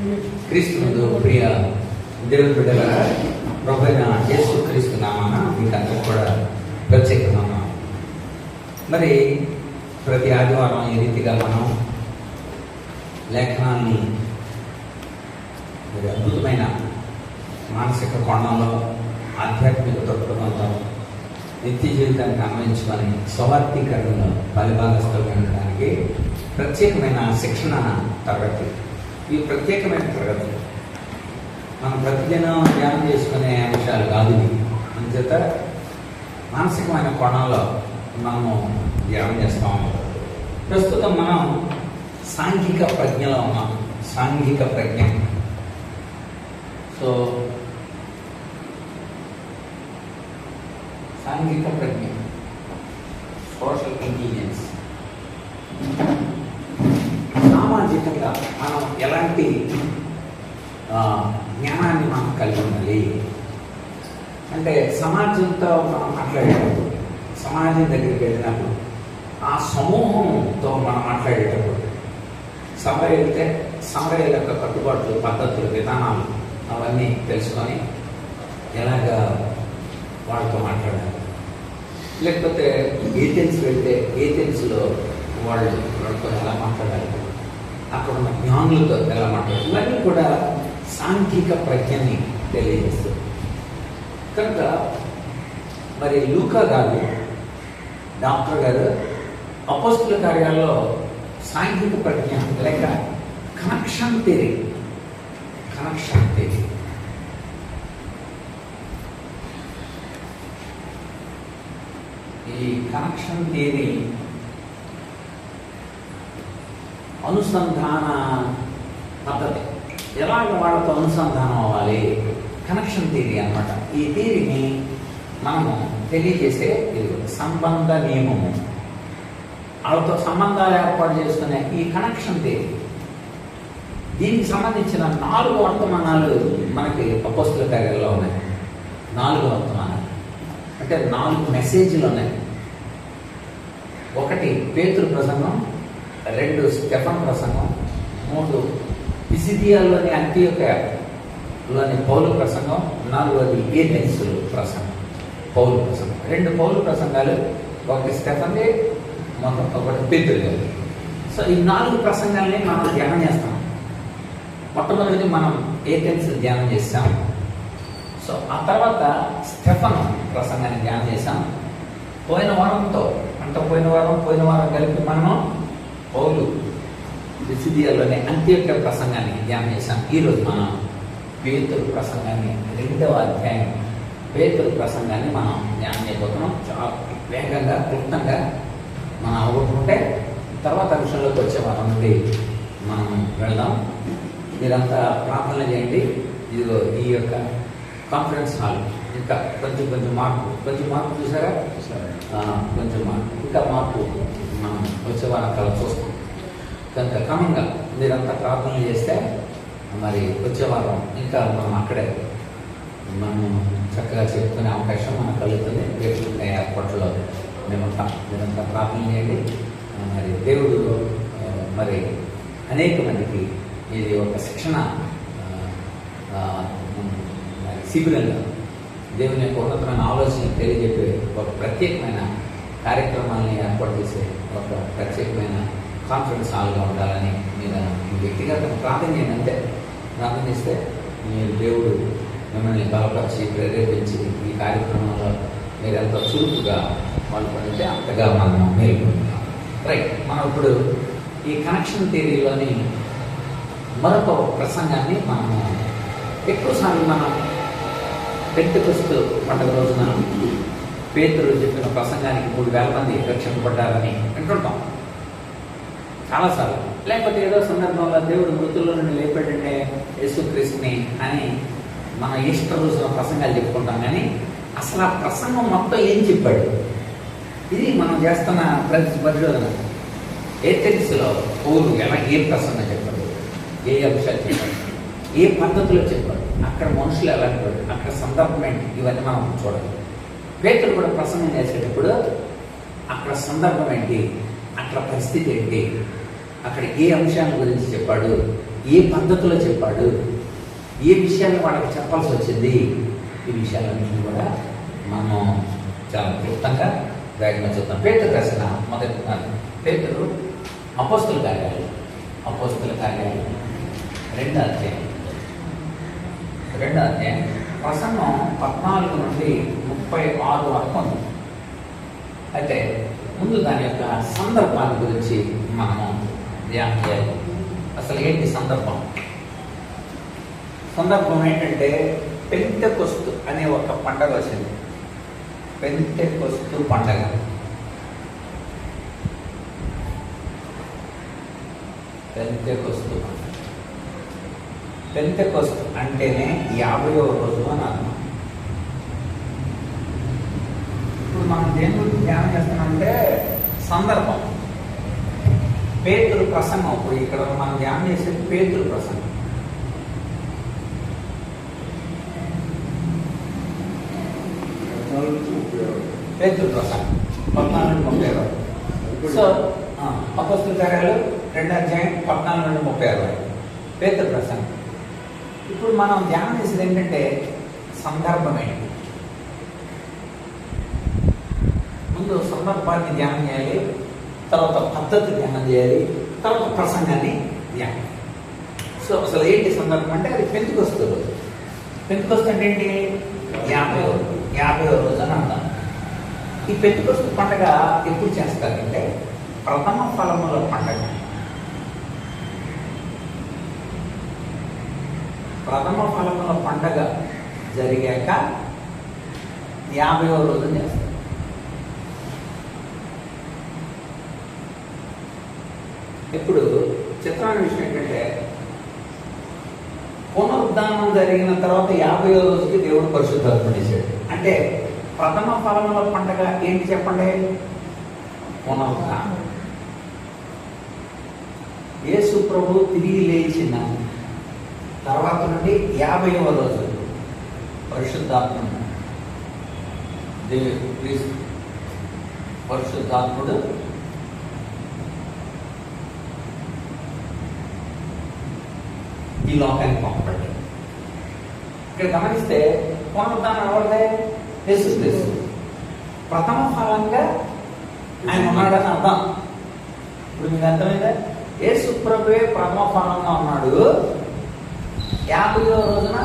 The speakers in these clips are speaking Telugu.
క్రీస్తునందు ప్రియ దేవుని బిడ్డలారా, ప్రభువైన యేసు క్రీస్తు నామాన మీకు అందరికీ కూడా ప్రత్యేకంగా మరి ప్రతి ఆదివారం ఈ రీతిగా మనం లేఖనాన్ని మరి అద్భుతమైన మానసిక కోణంలో ఆధ్యాత్మిక దృక్పథంతో నిత్య జీవితానికి అన్వయించుకొని స్వార్థీకరణలో బలిభాగస్థులడానికి ప్రత్యేకమైన శిక్షణ తరగతి. ఈ ప్రత్యేకమైన తరగతి మనం ప్రతిదినం ధ్యానం చేసుకునే అంశాలు కాదు. అంచేత మానసికమైన కోణంలో మనము ధ్యానం చేస్తాం. ప్రస్తుతం మనం సాంఘిక ప్రజ్ఞలో ఉన్నాం. సాంఘిక ప్రజ్ఞ. సో సాంఘిక ప్రజ్ఞ, సోషల్ ఇంటెలిజెన్స్. సామాజికంగా మనం ఎలాంటి జ్ఞానాన్ని మనం కలిగి ఉండాలి అంటే, సమాజంతో మనం మాట్లాడేటప్పుడు, సమాజం దగ్గరికి వెళ్ళినప్పుడు, ఆ సమూహంతో మనం మాట్లాడేటప్పుడు, సభ వెళ్తే సభ యొక్క కట్టుబాట్లు, పద్ధతులు, విధానాలు అవన్నీ తెలుసుకొని ఎలాగా వాళ్ళతో మాట్లాడాలి. లేకపోతే ఏజెన్సీ వెళ్తే ఏజెన్సీలో వాళ్ళతో ఎలా మాట్లాడాలి, అక్కడ ఉన్న జ్ఞానులతో ఎలా మాట్లాడాలి, ఇవన్నీ కూడా సాంఘిక ప్రజ్ఞని తెలియజేస్తుంది. కనుక మరి లూకా గారు, డాక్టర్ గారు అపోస్తుల కార్యాల్లో సాంఘిక ప్రజ్ఞ లేక కనెక్షన్ థియరీ ఈ కనెక్షన్ థియరీ అనుసంధాన పద్ధతి, ఎలాగ వాళ్ళతో అనుసంధానం అవ్వాలి, కనెక్షన్ థియరీ అన్నమాట. ఈ థియరీని మనము తెలియజేసే ఇది సంబంధ నియమము. వాళ్ళతో సంబంధాలు ఏర్పాటు చేసుకునే ఈ కనెక్షన్ థియరీ, దీనికి సంబంధించిన 4 వర్తమానాలు మనకి అపోస్తుల కార్యాల్లో ఉన్నాయి. 4 వర్తమానాలు అంటే 4 మెసేజ్లు ఉన్నాయి. 1 పేతురు ప్రసంగం, 2 స్టెఫన్ ప్రసంగం, 3 పిసిదియాలోని అంతియోకయలోని పౌలు ప్రసంగం, 4వది ఏథెన్స్ ప్రసంగం, పౌలు ప్రసంగం. 2 పౌలు ప్రసంగాలు, 1 స్టెఫన్ది, 1 పేతురు. సో ఈ 4 ప్రసంగాల్ని మనం ధ్యానం చేస్తాం. మొట్టమొదటిది మనం ఏథెన్స్ ధ్యానం చేస్తాం. సో ఆ తర్వాత స్టెఫన్ ప్రసంగాన్ని ధ్యానం చేశాం. పోయిన వారం కలిపి మనం పౌలు పిసిదియాలోని అంత్యోక్య ప్రసంగాన్ని ధ్యానం చేశాం. ఈరోజు మనం పేతురు ప్రసంగాన్ని, 2వ అధ్యాయం పేతురు ప్రసంగాన్ని మనం ధ్యానం చేయబోతున్నాం. చాలా వేగంగా, క్లుప్తంగా మనం అవగొట్టుకుంటే తర్వాత విషయంలోకి వచ్చే వారం నుండి మనం వెళదాం. మీరంతా ప్రార్థన చేయండి. ఇదిగో ఈ యొక్క కాన్ఫరెన్స్ హాల్ ఇంకా కొంచెం మార్పు చూసారా? కొంచెం మార్పు, ఇంకా మార్పు మనం వచ్చే వారం కల చూస్తాం. కనుక క్రమంగా మీరంతా ప్రార్థనలు చేస్తే మరి వచ్చే వారం ఇంకా మనం అక్కడే మనం చక్కగా చెప్పుకునే అవకాశం మనకు కలుగుతుంది. రేపు ఏర్పాట్లో మేముంటాం. మీరంతా ప్రార్థన చేయండి. మరి దేవుడు మరి అనేక మందికి ఇది ఒక శిక్షణ శిబిరంగా దేవుని యొక్క ఉన్నతమైన ఆలోచన తెలియజెప్పే ఒక ప్రత్యేకమైన కార్యక్రమాన్ని ఏర్పాటు చేసే ఒక ప్రత్యేకమైన కాన్ఫరెన్స్ హాల్గా ఉండాలని మీరు వ్యక్తిగతంగా ప్రార్థన చేయండి. అంతే, ప్రార్థన చేస్తే మీరు దేవుడు మిమ్మల్ని బలపరిచి ప్రేరేపించి ఈ కార్యక్రమంలో మీరు ఎంత చురుకుగా పాల్పడితే అంతగా మనం మేలుకుంటాం. రైట్, మనం ఇప్పుడు ఈ కనెక్షన్ థియరీలోని మరొక ప్రసంగాన్ని మనము ఎక్కువసార్లు మనం పెంతెకొస్తు పండుగ రోజున పేతురు చెప్పిన ప్రసంగానికి 3,000 మంది రక్షింపబడ్డారని వింటుంటాం చాలాసార్లు. లేకపోతే ఏదో సందర్భంలో దేవుడు మృతుల్లో నుండి లేపాడంటే యేసుక్రీస్తుని అని మన ఈస్టర్ రోజున ప్రసంగాలు చెప్పుకుంటాం. కానీ అసలు ఆ ప్రసంగం మొత్తం ఏం చెప్పాడు, ఇది మనం చేస్తున్న పరిశోధన. ఏథెన్స్లో పౌలు ఏ ప్రసంగం చెప్పాడు, ఏ అంశాలు చెప్పాడు, ఏ పద్ధతిలో చెప్పాడు, అక్కడ మనుషులు ఎలాంటి వాడు, అక్కడ సందర్భం ఏంటి, ఇవన్నీ మనం చూడాలి. పేతురు కూడా ప్రసంగం చేసేటప్పుడు అక్కడ సందర్భం ఏంటి, అక్కడ పరిస్థితి ఏంటి, అక్కడ ఏ అంశాల గురించి చెప్పాడు, ఏ పద్ధతిలో చెప్పాడు, ఏ విషయాన్ని వాళ్ళకి చెప్పాల్సి వచ్చింది, ఈ విషయాలన్నింటినీ కూడా మనం చాలా క్లుప్తంగా వేగంగా చూద్దాం. పేతురు రాసిన మొదటి పేతురు అపోస్తుల కార్యాలు 2వ అధ్యాయం ప్రసంగం 14 నుండి 36 వరకు ఉంది. అయితే ముందు దాని యొక్క సందర్భాన్ని గురించి మనము ధ్యానం చేయాలి. అసలు ఏంటి సందర్భం? సందర్భం ఏంటంటే పెంతెకొస్తు అనే ఒక పండగ వచ్చింది. పెంతెకొస్తు పండగ. పెంతెకొస్తు అంటేనే 50వ రోజు అని అర్థం. ఇప్పుడు మనం దేని గురించి ధ్యానం చేస్తున్నామంటే సందర్భం. పేతురు ప్రసంగం. ఇప్పుడు ఇక్కడ మనం ధ్యానం చేసేది పేతురు ప్రసంగం. పేతురు ప్రసంగం 14-36. సో అపోస్తుల కార్యాలు 2వ అధ్యాయం 14-36 పేతురు ప్రసంగం. ఇప్పుడు మనం ధ్యానం చేసేది ఏంటంటే సందర్భం ఏంటి. ముందు సందర్భాన్ని ధ్యానం చేయాలి, తర్వాత పద్ధతి ధ్యానం చేయాలి, తర్వాత ప్రసంగాన్ని ధ్యానం. సో అసలు ఏంటి సందర్భం అంటే అది పెంతెకొస్తు రోజు. పెంతెకొస్తు అంటే ఏంటి? 50వ రోజు అని అంటాం. ఈ పెంతెకొస్తు పండగ ఎప్పుడు చేస్తారంటే ప్రథమ ఫలముల పండగ. ప్రథమ ఫలముల పండగ జరిగాక 50వ రోజు చేస్తారు. ఇప్పుడు చిత్రమైన విషయం ఏంటంటే పునరుద్ధానం జరిగిన తర్వాత 50వ రోజుకి దేవుడు పరిశుద్ధాత్మని ఇచ్చాడు. అంటే ప్రథమ ఫలముల పండగ ఏంటి చెప్పండి? పునరుద్ధానం. యేసు ప్రభు తిరిగి లేచిన తర్వాత నుండి 50వ రోజు పరిశుద్ధాత్ముడు ఈ లోకానికి పంపబడ్డాడు. ఇక్కడ గమనిస్తే పునరుద్ధానం ఎవరిదే? యేసుక్రీస్తు. ప్రథమ ఫలంగా ఆయన ఉన్నాడని అర్థం. ఇప్పుడు మీకు అర్థమైందా? యేసు ప్రభువే ప్రథమ ఫలంగా ఉన్నాడు. 50వ రోజున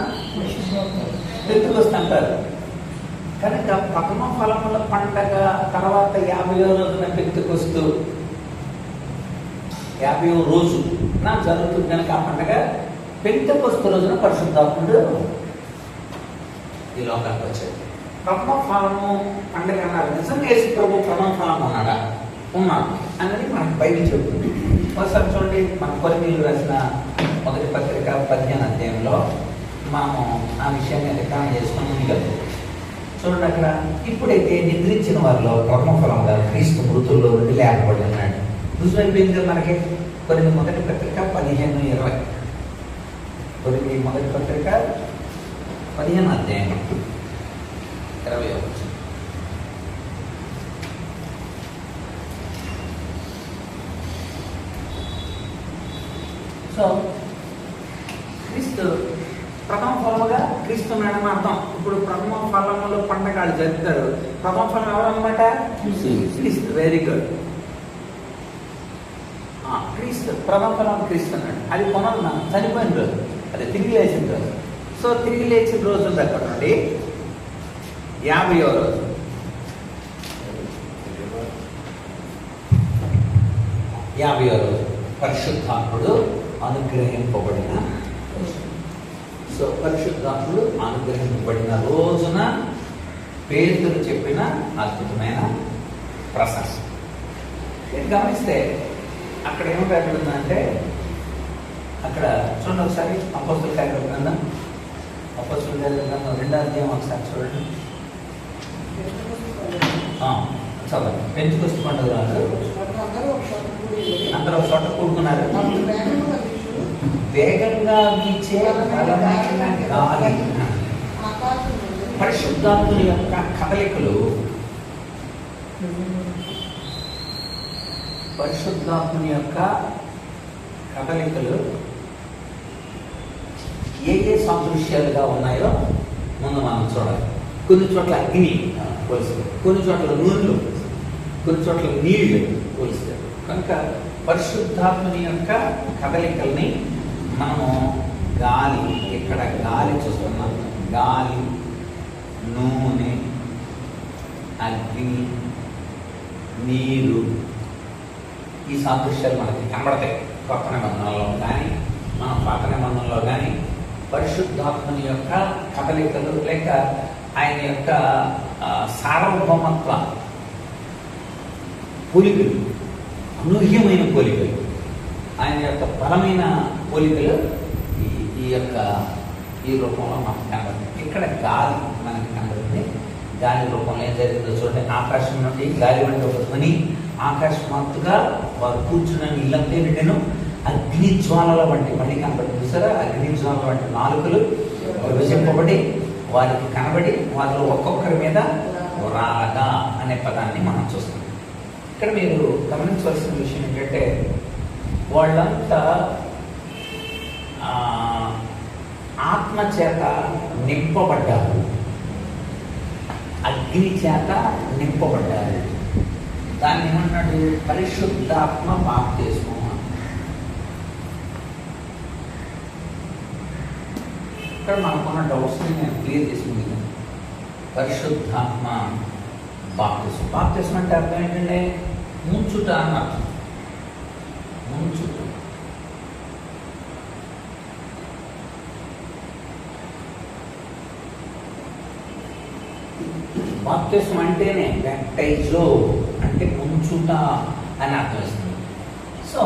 పెంతెకొస్తు అంటారు. కనుక ప్రథమ ఫలముల పండగ తర్వాత 50వ రోజున పెంతెకొస్తు 50వ రోజు నా జరుగుతుంది. కనుక ఆ పండగ పెంతెకొస్తు రోజున పరిశుద్ధాత్ముడు ఈ లోకానికి వచ్చాడు. ప్రథమ ఫలము పండుగ అన్నారు. నిజంగా యేసు ప్రభు ప్రథమ ఫలం ఉన్నాడా? ఉన్నాడు అన్నది మనకు బైబిల్ చెబుతుంది. ఒకసారి చూడండి, మన కొరింథీయులకు రాసిన మొదటి పత్రిక 15వ అధ్యాయంలో మనము ఆ విషయాన్ని రికార్డ్ చేసుకుని ముందుకెళ్తాం. చూడండి, అక్కడ ఇప్పుడైతే నిద్రించిన వారిలో ప్రథమ ఫలంగా క్రీస్తు మృతుల్లో నుండి లేపబడి ఉన్నాడు. రుజువైపోయింది మనకి. కొరింథీ మొదటి పత్రిక 15:20. కొరింథీ మొదటి పత్రిక 15వ అధ్యాయం 20. సో క్రీస్తు ప్రథమ ఫలముగా క్రీస్తు ఉన్నాడని అర్థం. ఇప్పుడు ప్రథమ ఫలములు పండగ వాళ్ళు జరుపుతారు. ప్రథమ ఫలం ఎవరన్నమాట? క్రీస్తు. Very good. క్రీస్తు ప్రథమ ఫలం క్రీస్తు అన్నాడు. అది పునరుద్ధానం, చనిపోయిన రోజు, అది తిరిగి లేచిన రోజు. సో తిరిగి లేచిన రోజు దగ్గర నుండి 50వ రోజు 50వ రోజు పరిశుద్ధాత్ముడు అనుగ్రహింపబడిన. సో పరిశుద్ధాత్ముడు అనుగ్రహింపబడిన రోజున పేతురు చెప్పిన అద్భుతమైన ప్రశంస. ఇది గమనిస్తే అక్కడ ఏం రాయబడిందంటే, అక్కడ చూడండి ఒకసారి అపోస్తుల కార్యాల గ్రంథం 2వ అధ్యాయం ఒకసారి చూడండి. చదవండి. పెంతెకొస్తు పండుగ అందరూ ఒక చోట కూడుకున్నారు. వేగంగా వీచే బలమైన గాలి, పరిశుద్ధాత్ముని యొక్క కదలికలు, ఏ ఏ సాదృశ్యాలుగా ఉన్నాయో ముందు మనం చూడాలి. కొన్ని చోట్ల అగ్ని పోలిస్తారు, కొన్ని చోట్ల నూనెలు, కొన్ని చోట్ల నీళ్లు పోలిస్తారు. కనుక పరిశుద్ధాత్మని యొక్క కదలికల్ని మనము గాలి, ఇక్కడ గాలి చూస్తున్నాం, గాలి, నూనె, అగ్ని, నీరు, ఈ సాదృశ్యాలు మనకి కనబడతాయి. కొత్త నిబంధనలో కానీ మన పాత నిబంధనలో కానీ పరిశుద్ధాత్మని యొక్క కదలికలు లేక ఆయన యొక్క సార్వభౌమత్వ పోలికలు, అనూహ్యమైన పోలికలు, ఆయన యొక్క బలమైన పోలికలు ఈ రూపంలో మనకు కనబడుతుంది. ఇక్కడ గాలి మనకి కనబడుతుంది. గాలి రూపంలో ఏం జరిగిందో చూడండి. ఆకాశం నుండి గాలి వంటి ఒక ధ్వని ఆకాశమాత్తుగా వారు కూర్చున్న ఇల్లంతే నిండెను, అగ్ని జ్వాలల వంటి మళ్ళీ కనబడుతుంది సరే, అగ్ని జ్వాలల వంటి నాలుకలు విభజింపబడి వారికి కనబడి వారిలో ఒక్కొక్కరి మీద రాగా అనే పదాన్ని మనం చూస్తాం. ఇక్కడ మీరు గమనించవలసిన విషయం ఏంటంటే వాళ్ళంతా ఆత్మ చేత నింపబడ్డారు, అగ్ని చేత నింపబడ్డారు. దాన్ని ఏమన్నాడు? పరిశుద్ధాత్మ బాప్తిస్మం. ఇక్కడ మనకున్న డౌట్స్ని నేను క్లియర్ చేసుకుంటాను. పరిశుద్ధాత్మ బాప్తిస్మం. బాప్తిస్మం అంటే అర్థం ఏంటంటే ముంచుట అని అర్థం. ముంచుట. బాప్తిస్మం అంటేనే బ్యాప్టైజో అంటే ముంచుట అని అర్థం ఇస్తుంది. సో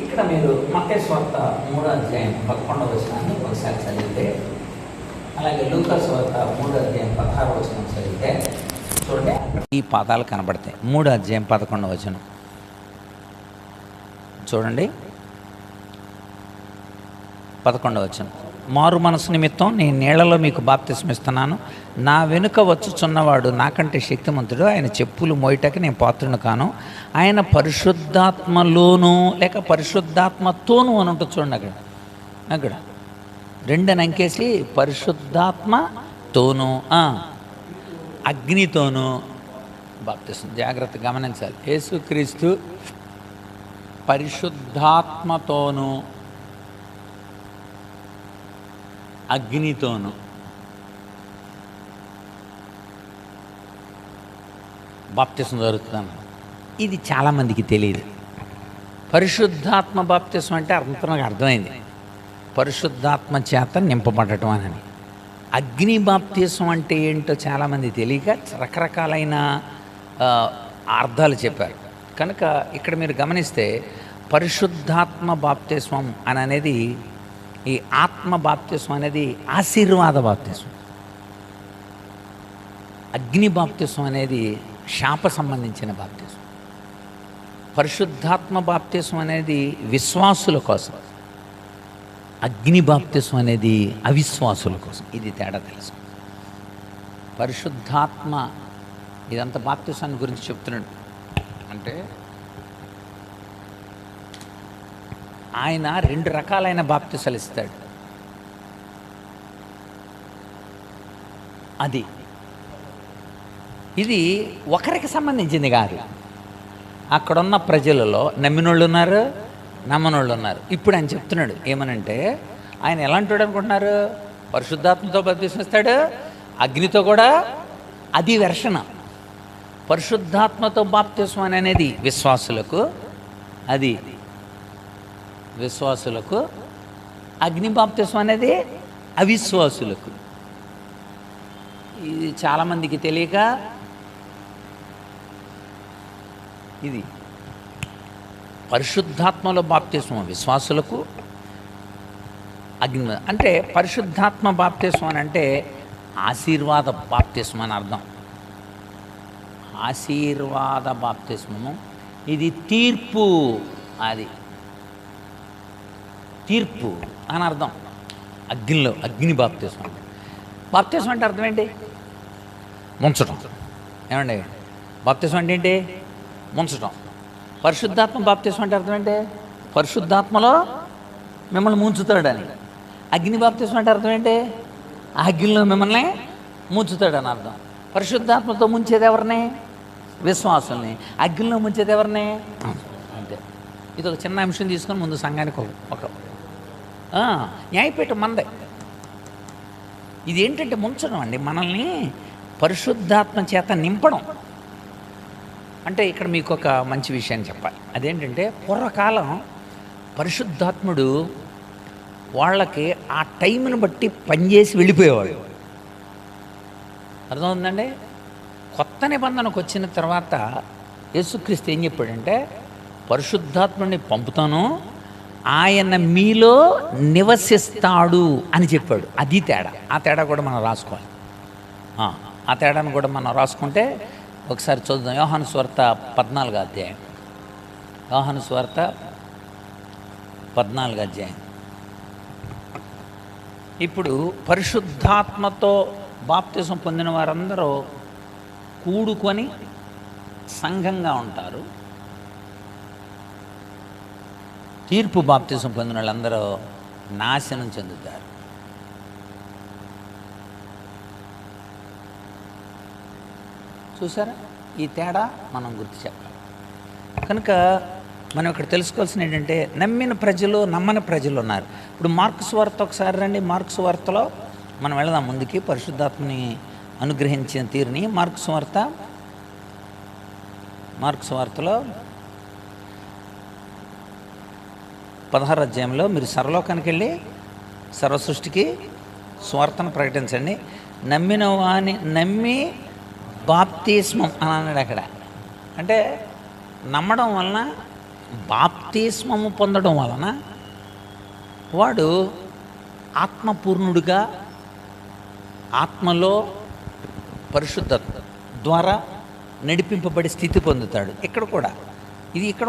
ఇక్కడ మీరు మత్తయి సువార్త 3వ అధ్యాయం 11వ వచనాన్ని ఒకసారి చదివితే, అలాగే లూకా సువార్త 3వ అధ్యాయం 16వ వచనం చదివితే చూడండి, ఈ పదాలు కనబడతాయి. 3వ అధ్యాయం 11వ వచనం చూడండి. 11వ వచనం, మారు మనసు నిమిత్తం నేను నీళ్లలో మీకు బాప్తిస్మం ఇస్తున్నాను, నా వెనుక వచ్చుచున్నవాడు నాకంటే శక్తిమంతుడు, ఆయన చెప్పులు మోయటకి నేను పాత్రుని కాను, ఆయన పరిశుద్ధాత్మలోను లేక పరిశుద్ధాత్మతోను అని ఉంటుంది చూడండి. అక్కడ రెండని అంకేసి పరిశుద్ధాత్మతోను అగ్నితోను బాప్తిస్మం. జాగ్రత్తగా గమనించాలి. యేసుక్రీస్తు పరిశుద్ధాత్మతోను అగ్నితోను బాప్తిస్మం జరుగుతుందన్న. ఇది చాలామందికి తెలియదు. పరిశుద్ధాత్మ బాప్తిస్మం అంటే అంతగా అర్థమైంది, పరిశుద్ధాత్మ చేత నింపబడటం అని. అగ్ని బాప్తిస్మం అంటే ఏంటో చాలామంది తెలియక రకరకాలైన అర్థాలు చెప్పారు. కనుక ఇక్కడ మీరు గమనిస్తే పరిశుద్ధాత్మ బాప్తిస్మం అని అనేది, ఈ ఆత్మ బాప్తిస్మం అనేది ఆశీర్వాద బాప్తిస్మం, అగ్ని బాప్తిస్మం అనేది శాప సంబంధించిన బాప్తిస్మం, పరిశుద్ధాత్మ బాప్తిస్మం అనేది విశ్వాసుల కోసం, అగ్ని బాప్తిస్మం అనేది అవిశ్వాసుల కోసం. ఇది తేడా తెలుసు. పరిశుద్ధాత్మ ఇదంతా బాప్తిస్మాన్ని గురించి చెప్తున్నాడు. అంటే ఆయన 2 రకాలైన బాప్తిసాలు ఇస్తాడు. ఇది ఒకరికి సంబంధించింది కాదు. అక్కడున్న ప్రజలలో నమ్మినోళ్ళు ఉన్నారు, నమ్మనోళ్ళు ఉన్నారు. ఇప్పుడు ఆయన చెప్తున్నాడు ఏమనంటే, ఆయన ఎలాంటి అనుకుంటున్నారు? పరిశుద్ధాత్మతో బాప్తిస్మిస్తాడు, అగ్నితో కూడా. అది వెర్షన్. పరిశుద్ధాత్మతో బాప్తిస్మం అనేది విశ్వాసులకు, అది విశ్వాసులకు. అగ్ని బాప్తిస్మం అనేది అవిశ్వాసులకు. ఇది చాలామందికి తెలియక ఇది పరిశుద్ధాత్మలో బాప్తిస్మం విశ్వాసులకు, అగ్ని అంటే పరిశుద్ధాత్మ బాప్తిస్మం అంటే ఆశీర్వాద బాప్తిస్మం అని అర్థం. ఆశీర్వాద బాప్తిస్మము ఇది తీర్పు, అది తీర్పు అని అర్థం. అగ్నిలో అగ్ని బాప్తిస్మం. బాప్తిస్మం అంటే అర్థం ఏంటి? ముంచటం. ఏమండి, బాప్తిస్మం అంటే ఏంటి? ముంచటం. పరిశుద్ధాత్మ బాప్తిస్మం అంటే అర్థం ఏంటి? పరిశుద్ధాత్మలో మిమ్మల్ని ముంచుతాడని. అగ్ని బాప్తిస్మం అంటే అర్థం ఏంటి? అగ్నిలో మిమ్మల్ని ముంచుతాడని అర్థం. పరిశుద్ధాత్మతో ముంచేది ఎవరిని? విశ్వాసుల్ని. అగ్నిలో ముంచేది ఎవరిని? అంతే. ఇది ఒక చిన్న అంశం తీసుకొని ముందు సంఘానికి ఒక న్యాయపీఠం మందే. ఇది ఏంటంటే ముంచడం అండి, మనల్ని పరిశుద్ధాత్మ చేత నింపడం. అంటే ఇక్కడ మీకు ఒక మంచి విషయాన్ని చెప్పాలి. అదేంటంటే పూర్వకాలం పరిశుద్ధాత్ముడు వాళ్ళకి ఆ టైంని బట్టి పనిచేసి వెళ్ళిపోయేవాడు. అర్థమవుతుందండి? కొత్త నిబంధనకు వచ్చిన తర్వాత యేసుక్రీస్తు ఏం చెప్పాడంటే, పరిశుద్ధాత్ముడిని పంపుతాను, ఆయన మీలో నివసిస్తాడు అని చెప్పాడు. అది తేడా. ఆ తేడా కూడా మనం రాసుకోవాలి. ఆ తేడాను కూడా మనం రాసుకుంటే ఒకసారి చూద్దాం. యోహాను సువార్త 14వ అధ్యాయం. యోహాను సువార్త 14వ అధ్యాయం. ఇప్పుడు పరిశుద్ధాత్మతో బాప్తిసం పొందిన వారందరూ కూడుకొని సంఘంగా ఉంటారు. తీర్పు బాప్తిసం పొందిన వాళ్ళందరూ నాశనం చెందుతారు. చూసారా? ఈ తేడా మనం గుర్తు చెప్పాలి. కనుక మనం ఇక్కడ తెలుసుకోవాల్సిన ఏంటంటే, నమ్మిన ప్రజలు, నమ్మని ప్రజలు ఉన్నారు. ఇప్పుడు మార్క్స్ వార్త ఒకసారి రండి. మార్క్స్ వార్తలో మనం వెళదాం ముందుకి, పరిశుద్ధాత్మని అనుగ్రహించిన తీరుని. మార్క్స్ వార్తలో 16వ అధ్యాయంలో మీరు సర్వలోకానికి వెళ్ళి సర్వ సృష్టికి స్వార్థను ప్రకటించండి. నమ్మిన వాని నమ్మి బాప్తిస్మం అని అన్నాడు అక్కడ. అంటే నమ్మడం వలన, బాప్తిస్మము పొందడం వలన వాడు ఆత్మపూర్ణుడిగా, ఆత్మలో పరిశుద్ధత ద్వారా నడిపింపబడి స్థితి పొందుతాడు. ఇక్కడ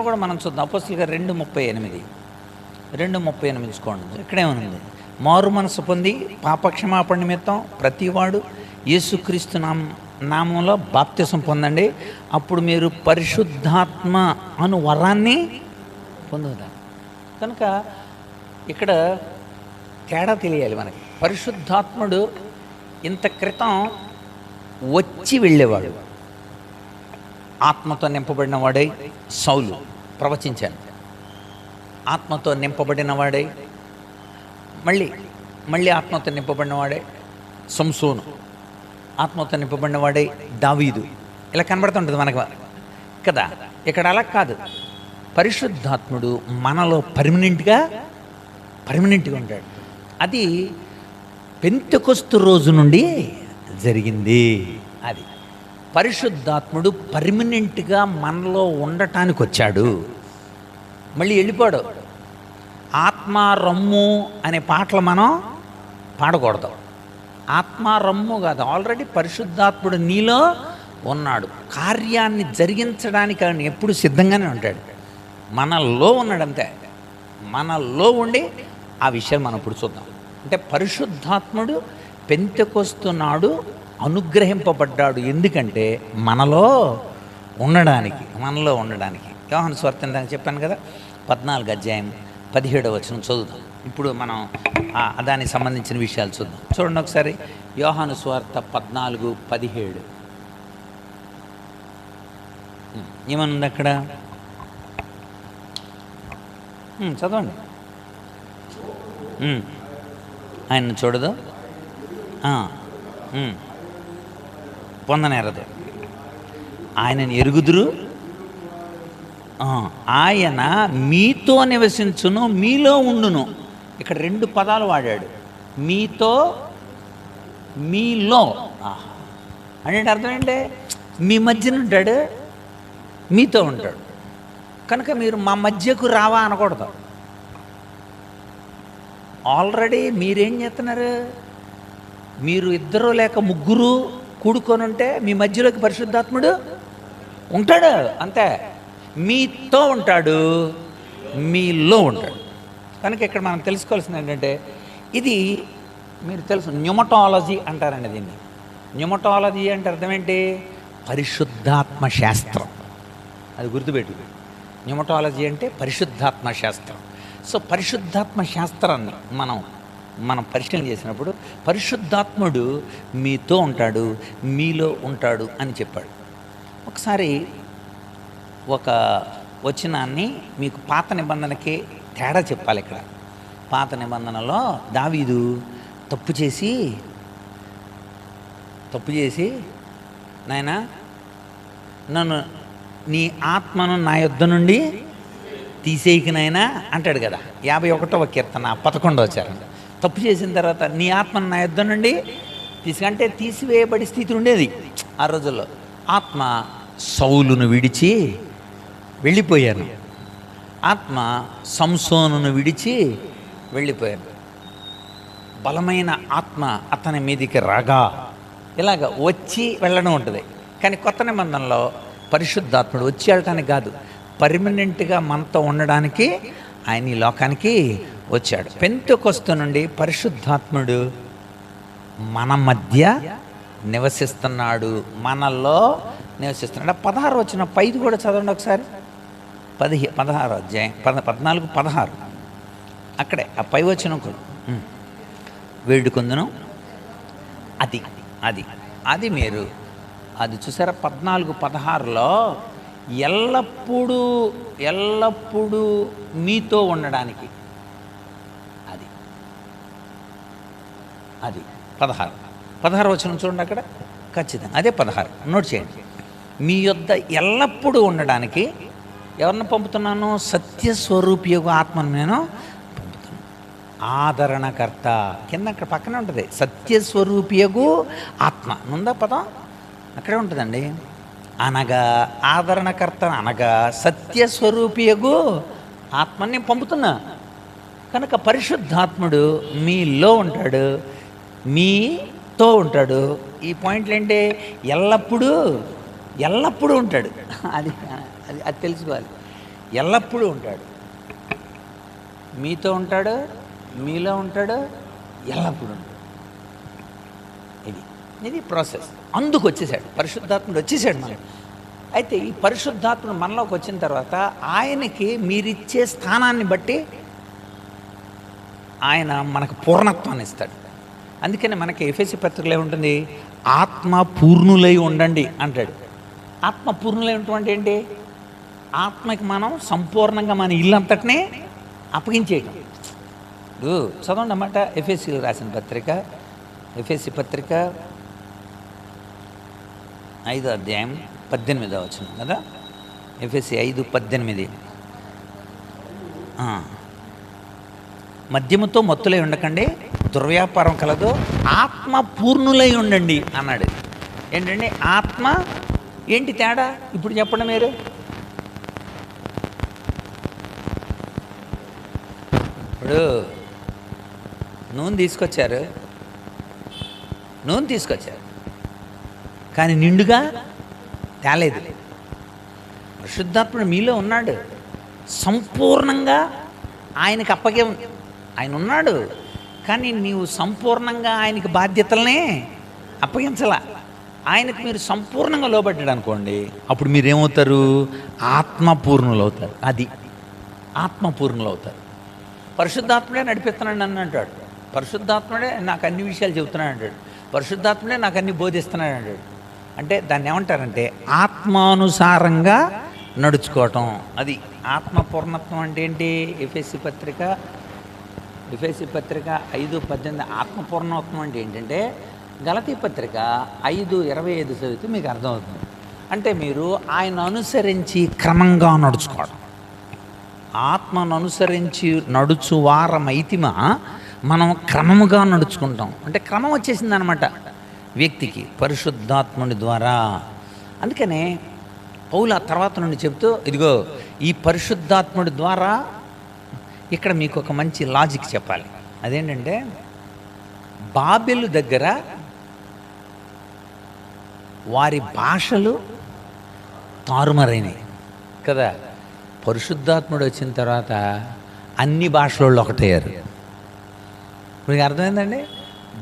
కూడా మనం చూద్దాం. అపోస్తలుగా 2:38 చూసుకోండి. ఇక్కడేమనుంది? మారు మనసు పొంది పాపక్షమాపణ నిమిత్తం ప్రతివాడు యేసుక్రీస్తు నామంలో బాప్తిసం పొందండి, అప్పుడు మీరు పరిశుద్ధాత్మ అను వరాన్ని పొందుతారు. కనుక ఇక్కడ తేడా తెలియాలి మనకి. పరిశుద్ధాత్ముడు ఇంత క్రితం వచ్చి వెళ్ళేవాడు. ఆత్మతో నింపబడిన వాడై సౌలు ప్రవచించాను. ఆత్మతో నింపబడిన వాడై మళ్ళీ ఆత్మతో నింపబడిన వాడే సంసోను. ఆత్మతో నింపబడిన వాడే దావీదు. ఇలా కనబడుతుంటుంది మనకు కదా. ఇక్కడ అలా కాదు. పరిశుద్ధాత్ముడు మనలో పర్మనెంట్గా ఉంటాడు. అది పెంతెకొస్తు రోజు నుండి జరిగింది. అది పరిశుద్ధాత్ముడు పర్మనెంట్గా మనలో ఉండటానికి వచ్చాడు. మళ్ళీ వెళ్ళిపోడు. ఆత్మ రమ్ము అనే పాటలు మనం పాడకూడదు. ఆత్మ రమ్ము కాదు, ఆల్రెడీ పరిశుద్ధాత్ముడు నీలో ఉన్నాడు. కార్యాన్ని జరిగించడానికి ఆయన ఎప్పుడు సిద్ధంగానే ఉంటాడు. మనలో ఉన్నాడంతే. మనలో ఉండి ఆ విషయం మనం ఇప్పుడు చూద్దాం. అంటే పరిశుద్ధాత్ముడు పెంతెకొస్తు నాడు అనుగ్రహింపబడ్డాడు. ఎందుకంటే మనలో ఉండడానికి. యోహాను సువార్త ఇందాక చెప్పాను కదా, 14వ అధ్యాయం 17వ వచనం చదువుదాం. ఇప్పుడు మనం దానికి సంబంధించిన విషయాలు చూద్దాం. చూడండి ఒకసారి. యోహాను సువార్త 14:17 ఏమనుంది అక్కడ? చదవండి. ఆయన చూడదు, పొందనేరదు. ఆయనని ఎరుగుదురు, ఆయన మీతో నివసించును, మీలో ఉండును. ఇక్కడ 2 పదాలు వాడాడు. మీతో, మీలో. అంటే అర్థం ఏంటి? మీ మధ్యన ఉంటాడు, మీతో ఉంటాడు. కనుక మీరు మా మధ్యకు రావా అనకూడదు. ఆల్రెడీ మీరేం చేస్తున్నారు? మీరు 2 లేక 3 కూడుకొని ఉంటే మీ మధ్యలోకి పరిశుద్ధాత్ముడు ఉంటాడు. అంతే. మీతో ఉంటాడు, మీలో ఉంటాడు. కనుక ఇక్కడ మనం తెలుసుకోవాల్సింది ఏంటంటే, ఇది మీరు తెలుసు, న్యూమటాలజీ అంటారండి దీన్ని. న్యూమటాలజీ అంటే అర్థం ఏంటి? పరిశుద్ధాత్మ శాస్త్రం. అది గుర్తుపెట్టు. న్యూమటాలజీ అంటే పరిశుద్ధాత్మ శాస్త్రం. సో పరిశుద్ధాత్మ శాస్త్రాన్ని మనం మనం పరిశీలన చేసినప్పుడు పరిశుద్ధాత్ముడు మీతో ఉంటాడు, మీలో ఉంటాడు అని చెప్పాడు. ఒకసారి ఒక వచనాన్ని మీకు పాత నిబంధనకి తేడా చెప్పాలి. ఇక్కడ పాత నిబంధనలో దావీదు తప్పు చేసి నాయనా నన్ను నీ ఆత్మను నా యొద్ద నుండి తీసేయకు నాయనా అంటాడు కదా. 51వ కీర్తన 11వ చరణం. తప్పు చేసిన తర్వాత నీ ఆత్మను నా యొద్ద నుండి తీసుకంటే తీసివేయబడి స్థితి ఉండేది ఆ రోజుల్లో. ఆత్మ సౌలును విడిచి వెళ్ళిపోయాను, ఆత్మ సంసోనును విడిచి వెళ్ళిపోయాను. బలమైన ఆత్మ అతని మీదికి రాగా ఇలాగ వచ్చి వెళ్ళడం ఉంటుంది. కానీ కొత్త నిబంధనలో పరిశుద్ధాత్ముడు వచ్చి వెళ్ళటానికి కాదు, పర్మనెంట్గా మనతో ఉండడానికి ఆయన ఈ లోకానికి వచ్చాడు. పెంతెకొస్తు నుండి పరిశుద్ధాత్ముడు మన మధ్య నివసిస్తున్నాడు, మనలో నివసిస్తున్నాడు. 16 వచ్చిన 5 కూడా చదవండి ఒకసారి. 16 అధ్యాయం 14, 16 అక్కడే ఆ 5 వచ్చిన వేడుకొందును అది అది అది మీరు అది చూసారా. 14, 16లో ఎల్లప్పుడూ మీతో ఉండడానికి అది అది 16 వచనం చూడండి అక్కడ ఖచ్చితంగా అదే 16 నోట్ చేయండి. మీ యొద్ద ఎల్లప్పుడూ ఉండడానికి ఎవరిని పంపుతున్నాను? సత్యస్వరూపియగు ఆత్మను నేను పంపుతున్నాను. ఆదరణకర్త కింద అక్కడ పక్కనే ఉంటుంది. సత్యస్వరూపియగు ఆత్మ నుందా పదం అక్కడే ఉంటుందండి. అనగా ఆదరణకర్త అనగా సత్యస్వరూపియగు ఆత్మని నేను పంపుతున్నా. కనుక పరిశుద్ధాత్ముడు మీలో ఉంటాడు, మీతో ఉంటాడు. ఈ పాయింట్లు ఏంటి? ఎల్లప్పుడూ ఉంటాడు. అది అది అది తెలుసుకోవాలి. ఎల్లప్పుడూ ఉంటాడు, మీతో ఉంటాడు, మీలో ఉంటాడు, ఎల్లప్పుడూ ఉంటాడు. ఇది ప్రాసెస్. అందుకు వచ్చేసాడు పరిశుద్ధాత్ముడు, వచ్చేసాడు మనకి. అయితే ఈ పరిశుద్ధాత్ముడు మనలోకి వచ్చిన తర్వాత ఆయనకి మీరిచ్చే స్థానాన్ని బట్టి ఆయన మనకు పూర్ణత్వాన్ని ఇస్తాడు. అందుకని మనకి ఎఫెసీ పత్రికలో ఏముంటుంది? ఆత్మ పూర్ణులై ఉండండి అంటాడు. ఆత్మ పూర్ణులై ఉండటం ఏంటి? ఆత్మకి మనం సంపూర్ణంగా మన ఇల్లంతటినీ అప్పగించేయటం. చదవండి అన్నమాట. ఎఫెసీలు రాసిన పత్రిక, ఎఫెసీ పత్రిక 5వ అధ్యాయం 18వ వచనం కదా. ఎఫెసీ 5:18 మద్యముతో మత్తులై ఉండకండి, దుర్వ్యాపారం కలదు, ఆత్మ పూర్ణులై ఉండండి అన్నాడు. ఏంటండి ఆత్మ? ఏంటి తేడా ఇప్పుడు చెప్పండి మీరు. ఇప్పుడు నూనె తీసుకొచ్చారు కానీ నిండుగా తేలేదు. పరిశుద్ధాత్ముడు మీలో ఉన్నాడు, సంపూర్ణంగా ఆయనకి ఆయన ఉన్నాడు. కానీ నీవు సంపూర్ణంగా ఆయనకి బాధ్యతలనే అప్పగించాల. ఆయనకు మీరు సంపూర్ణంగా లోబడ్డాడు అనుకోండి, అప్పుడు మీరేమవుతారు? ఆత్మపూర్ణులు అవుతారు. అది ఆత్మపూర్ణులు అవుతారు. పరిశుద్ధాత్ముడే నడిపిస్తున్నాడు అని అంటాడు, పరిశుద్ధాత్ముడే నాకు అన్ని విషయాలు చెబుతున్నాడు అంటాడు, పరిశుద్ధాత్ముడే నాకు అన్ని బోధిస్తున్నాడు అంటాడు. అంటే దాన్ని ఏమంటారంటే ఆత్మానుసారంగా నడుచుకోవటం. అది ఆత్మపూర్ణత్వం అంటే ఏంటి? ఎఫెసీ పత్రిక 5:18 ఆత్మపూర్ణత్వం అంటే ఏంటంటే గలతీ పత్రిక 5:25 చదివితే మీకు అర్థమవుతుంది. అంటే మీరు ఆయన అనుసరించి క్రమంగా నడుచుకోవడం. ఆత్మను అనుసరించి నడుచువారమైతిమా మనం క్రమముగా నడుచుకుంటాం. అంటే క్రమం వచ్చేసింది అనమాట వ్యక్తికి పరిశుద్ధాత్ముని ద్వారా. అందుకనే పౌలు ఆ తర్వాత నుండి చెప్తూ, ఇదిగో ఈ పరిశుద్ధాత్ముడి ద్వారా ఇక్కడ మీకు ఒక మంచి లాజిక్ చెప్పాలి. అదేంటంటే బాబెలు దగ్గర వారి భాషలు తారుమారైనాయి కదా. పరిశుద్ధాత్ముడు వచ్చిన తర్వాత అన్ని భాషలలో ఒకటయ్యారు. మీకు అర్థమైందండి?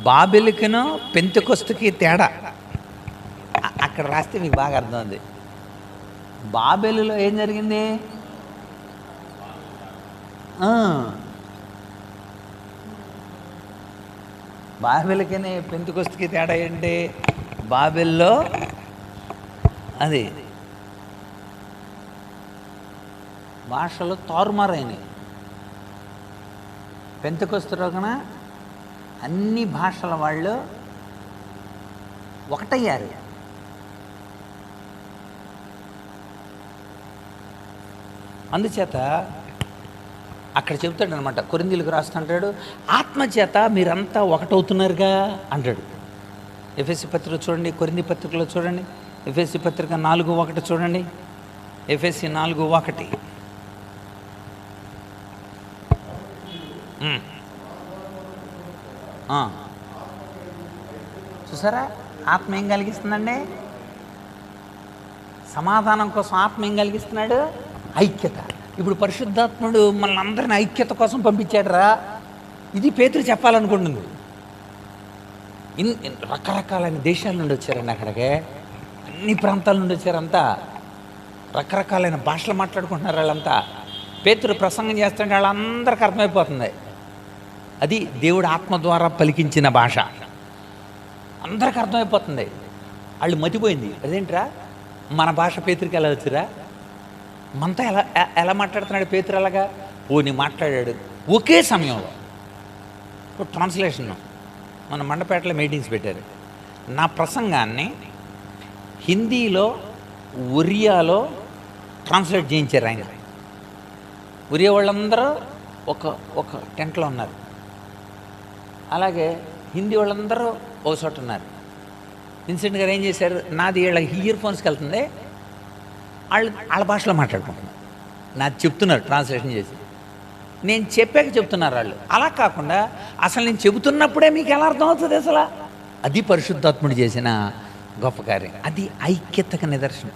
బాబెలుకిను పెంతెకొస్తుకి తేడా అక్కడ రాస్తే మీకు బాగా అర్థమైంది. బాబెలులో ఏం జరిగింది? బాబెల్కి పెంతుకొస్తుకి తేడా ఏంటి? బాబెల్లో అది భాషలు తారుమారైనవి. పెంతుకొస్తు రోజున అన్ని భాషల వాళ్ళు ఒకటయ్యారు. అందుచేత అక్కడ చెబుతాడు అనమాట, కొరింథీయులకు రాస్తుంటాడు, ఆత్మచేత మీరంతా ఒకటవుతున్నారుగా అంటాడు. ఎఫెసీ పత్రిక చూడండి, కొరింథీ పత్రికలో చూడండి, ఎఫెసీ పత్రిక 4:1 చూడండి, ఎఫెసీ 4:1. చూసారా, ఆత్మ ఏం కలిగిస్తుందండి? సమాధానం కోసం ఆత్మ ఏం కలిగిస్తున్నాడు? ఐక్యత. ఇప్పుడు పరిశుద్ధాత్ముడు మనల్ని అందరిని ఐక్యత కోసం పంపించాడు రా. ఇది పేతురు చెప్పాలనుకుంటుంది. రకరకాలైన దేశాల నుండి వచ్చారండి అక్కడికి, అన్ని ప్రాంతాల నుండి వచ్చారంతా, రకరకాలైన భాషలు మాట్లాడుకుంటున్నారు వాళ్ళంతా. పేతురు ప్రసంగం చేస్తుంటే వాళ్ళందరికీ అర్థమైపోతుంది. అది దేవుడు ఆత్మ ద్వారా పలికించిన భాష, అందరికి అర్థమైపోతుంది. వాళ్ళు మతిపోయింది, అదేంట్రా మన భాష పేతురికి ఎలా వచ్చిరా, మనతో ఎలా ఎలా మాట్లాడుతున్నాడు పేతురు అలాగా? ఓని మాట్లాడాడు ఒకే సమయంలో. ట్రాన్స్లేషన్ మన మండపేటలో మీటింగ్స్ పెట్టారు. నా ప్రసంగాన్ని హిందీలో ఒరియాలో ట్రాన్స్లేట్ చేయించారు ఆయన. ఒరియా వాళ్ళందరూ ఒక టెంట్లో ఉన్నారు, అలాగే హిందీ వాళ్ళందరూ ఒక చోట ఉన్నారు. ఇన్సిడెంట్ గారు ఏం చేశారు, నాది వీళ్ళ ఇయర్ ఫోన్స్కి వెళ్తుంది, వాళ్ళ భాషలో మాట్లాడుకుంటున్నారు, నాది చెప్తున్నారు ట్రాన్స్లేషన్ చేసి, నేను చెప్పాక చెప్తున్నారు వాళ్ళు. అలా కాకుండా అసలు నేను చెబుతున్నప్పుడే మీకు ఎలా అర్థమవుతుంది అసలు? అది పరిశుద్ధాత్ముడు చేసిన గొప్ప కార్యం, అది ఐక్యతకు నిదర్శనం.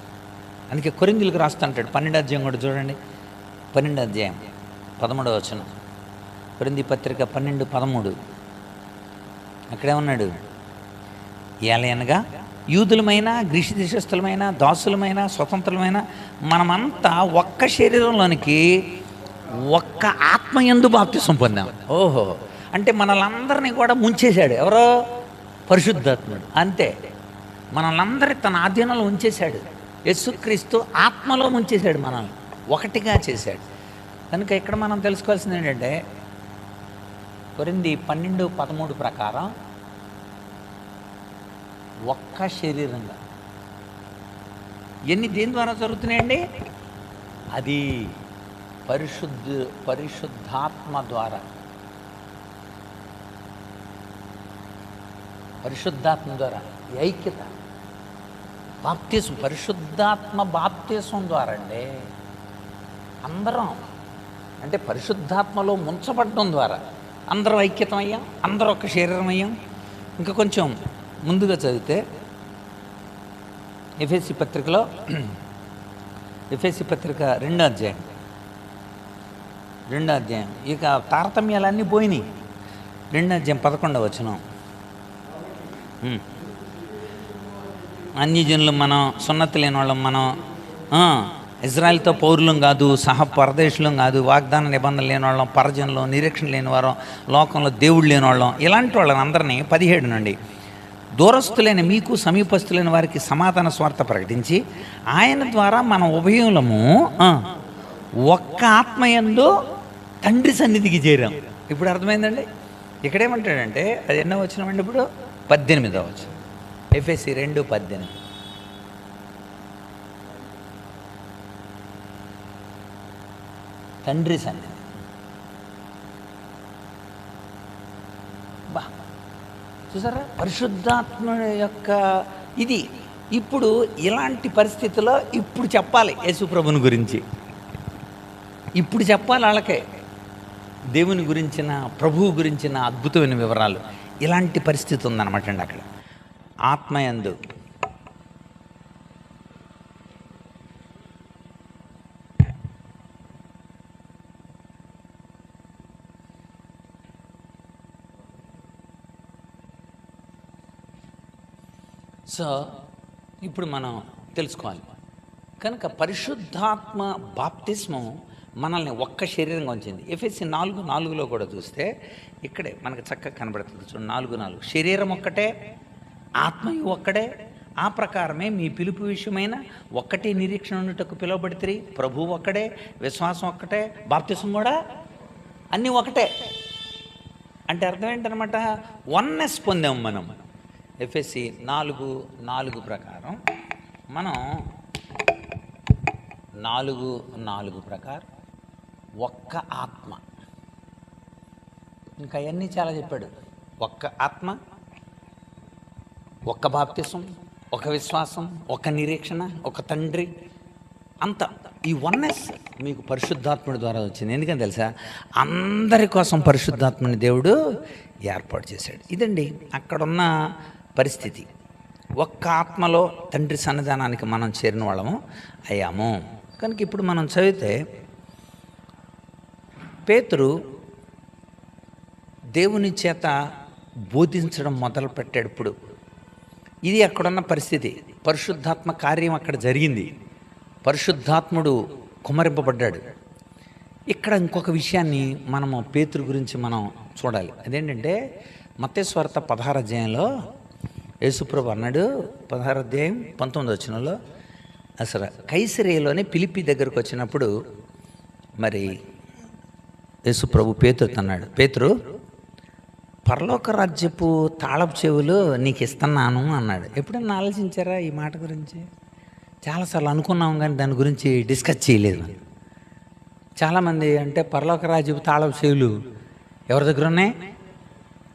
అందుకే కొరింథీయులకు రాస్తుంటాడు 12వ అధ్యాయం కూడా చూడండి, 12వ అధ్యాయం 13వ వచనం, కొరింథీ పత్రిక 12:13. అక్కడేమన్నాడు, ఏలయనగా యూదులమైన గ్రీసు దేశస్థులమైన దాసులమైన స్వతంత్రులమైన మనమంతా ఒక్క శరీరంలోనికి ఒక్క ఆత్మయందు బాప్తిసం పొందాం. ఓహో, అంటే మనలందరినీ కూడా ముంచేశాడు ఎవరో? పరిశుద్ధాత్ముడు. అంతే, మనలందరి తన ఆధీనంలో ఉంచేశాడు. యేసుక్రీస్తు ఆత్మలో ముంచేశాడు, మనల్ని ఒకటిగా చేశాడు. కనుక ఇక్కడ మనం తెలుసుకోవాల్సింది ఏంటంటే, కొరింథీ 12:13 ప్రకారం ఒక్క శరీరంగా దేని ద్వారా జరుగుతున్నాయండి? అది పరిశుద్ధాత్మ ద్వారా, పరిశుద్ధాత్మ ద్వారా ఐక్యత, బాప్తిసం, పరిశుద్ధాత్మ బాప్తిసం ద్వారా అండి అందరం, అంటే పరిశుద్ధాత్మలో ముంచబడడం ద్వారా అందరం ఐక్యతమయ్యాం, అందరూ ఒక శరీరం అయ్యాం. ఇంకా కొంచెం ముందుగా చదివితే ఎఫెసీ పత్రికలో, ఎఫెసీ పత్రిక 2వ అధ్యాయం, ఇక తారతమ్యాలన్నీ పోయినాయి. 2వ అధ్యాయం 11వ వచనం, అన్యజనులు మనం, సున్నతి లేని వాళ్ళం మనం, ఇజ్రాయెల్తో పౌరులం కాదు, పరదేశులం కాదు, వాగ్దాన నిబంధనలు లేని వాళ్ళం, పరజనులు, నిరీక్షణ లేని వారం, లోకంలో దేవుడు లేని వాళ్ళం, ఇలాంటి వాళ్ళని అందరినీ 17 నుండి దూరస్తులైన మీకు సమీపస్తులైన వారికి సమాధాన స్వార్థ ప్రకటించి ఆయన ద్వారా మన ఉభయములము ఒక్క ఆత్మయందు తండ్రి సన్నిధికి చేరాం. ఇప్పుడు అర్థమైందండి. ఇక్కడేమంటాడంటే, అది ఎన్నో వచనమండి? ఇప్పుడు 18వ వచనం, ఎఫెసీ 2:18. తండ్రి సన్నిధి. బా, చూసారా పరిశుద్ధాత్మ యొక్క ఇది. ఇప్పుడు ఇలాంటి పరిస్థితుల్లో ఇప్పుడు చెప్పాలి యేసుప్రభుని గురించి, ఇప్పుడు చెప్పాలి వాళ్ళకే దేవుని గురించిన, ప్రభువు గురించిన అద్భుతమైన వివరాలు. ఇలాంటి పరిస్థితి ఉందన్నమాట అండి అక్కడ ఆత్మయందు. సో ఇప్పుడు మనం తెలుసుకోవాలి కనుక పరిశుద్ధాత్మ బాప్తిస్మం మనల్ని ఒక్క శరీరంగా ఉంచింది. ఎఫెసీ 4:4 కూడా చూస్తే ఇక్కడే మనకు చక్కగా కనబడుతుంది. చూడండి 4:4, శరీరం ఒక్కటే, ఆత్మయు ఒక్కడే, ఆ ప్రకారమే మీ పిలుపు విషయమైన ఒక్కటే నిరీక్షణ ఉన్నట్టుకు పిలువబడితే, ప్రభువు ఒక్కడే, విశ్వాసం ఒక్కటే, బాప్తిసం కూడా అన్నీ ఒకటే. అంటే అర్థం ఏంటనమాట, వన్నెస్ పొందాం మనం. ఎఫెసీ 4:4 ప్రకారం మనం 4:4 ప్రకారం ఒక్క ఆత్మ, ఇంకా అవన్నీ చాలా చెప్పాడు. ఒక్క ఆత్మ, ఒక్క బాప్తిసం, ఒక విశ్వాసం, ఒక నిరీక్షణ, ఒక తండ్రి, అంత ఈ వన్నెస్ మీకు పరిశుద్ధాత్ముడి ద్వారా వచ్చింది. ఎందుకని తెలుసా, అందరి కోసం పరిశుద్ధాత్మని దేవుడు ఏర్పాటు చేశాడు. ఇదండి అక్కడున్న పరిస్థితి. ఒక్క ఆత్మలో తండ్రి సన్నిధానానికి మనం చేరిన వాళ్ళము అయ్యాము. కనుక ఇప్పుడు మనం చదివితే పేతురు దేవుని చేత బోధించడం మొదలుపెట్టాడు. ఇప్పుడు ఇది అక్కడున్న పరిస్థితి. పరిశుద్ధాత్మ కార్యం అక్కడ జరిగింది. పరిశుద్ధాత్ముడు కుమ్మరింపబడ్డాడు. ఇక్కడ ఇంకొక విషయాన్ని మనము పేతురు గురించి మనం చూడాలి. అదేంటంటే మత్తయి సువార్త 16వ అధ్యాయంలో యేసుప్రభు అన్నాడు, 16వ అధ్యాయం 19వ వచనంలో, అసలు కైసరేలోనే ఫిలిప్పీ దగ్గరకు వచ్చినప్పుడు మరి యేసుప్రభు పేతురుతో అన్నాడు, పేతురు పరలోక రాజ్యపు తాళపు చెవులు నీకు ఇస్తున్నాను అన్నాడు. ఎప్పుడన్నా ఆలోచించారా ఈ మాట గురించి? చాలాసార్లు అనుకున్నాం కానీ దాని గురించి డిస్కస్ చేయలేదు. చాలామంది అంటే పరలోక రాజ్యపు తాళపు చెవులు ఎవరి దగ్గర ఉన్నాయి?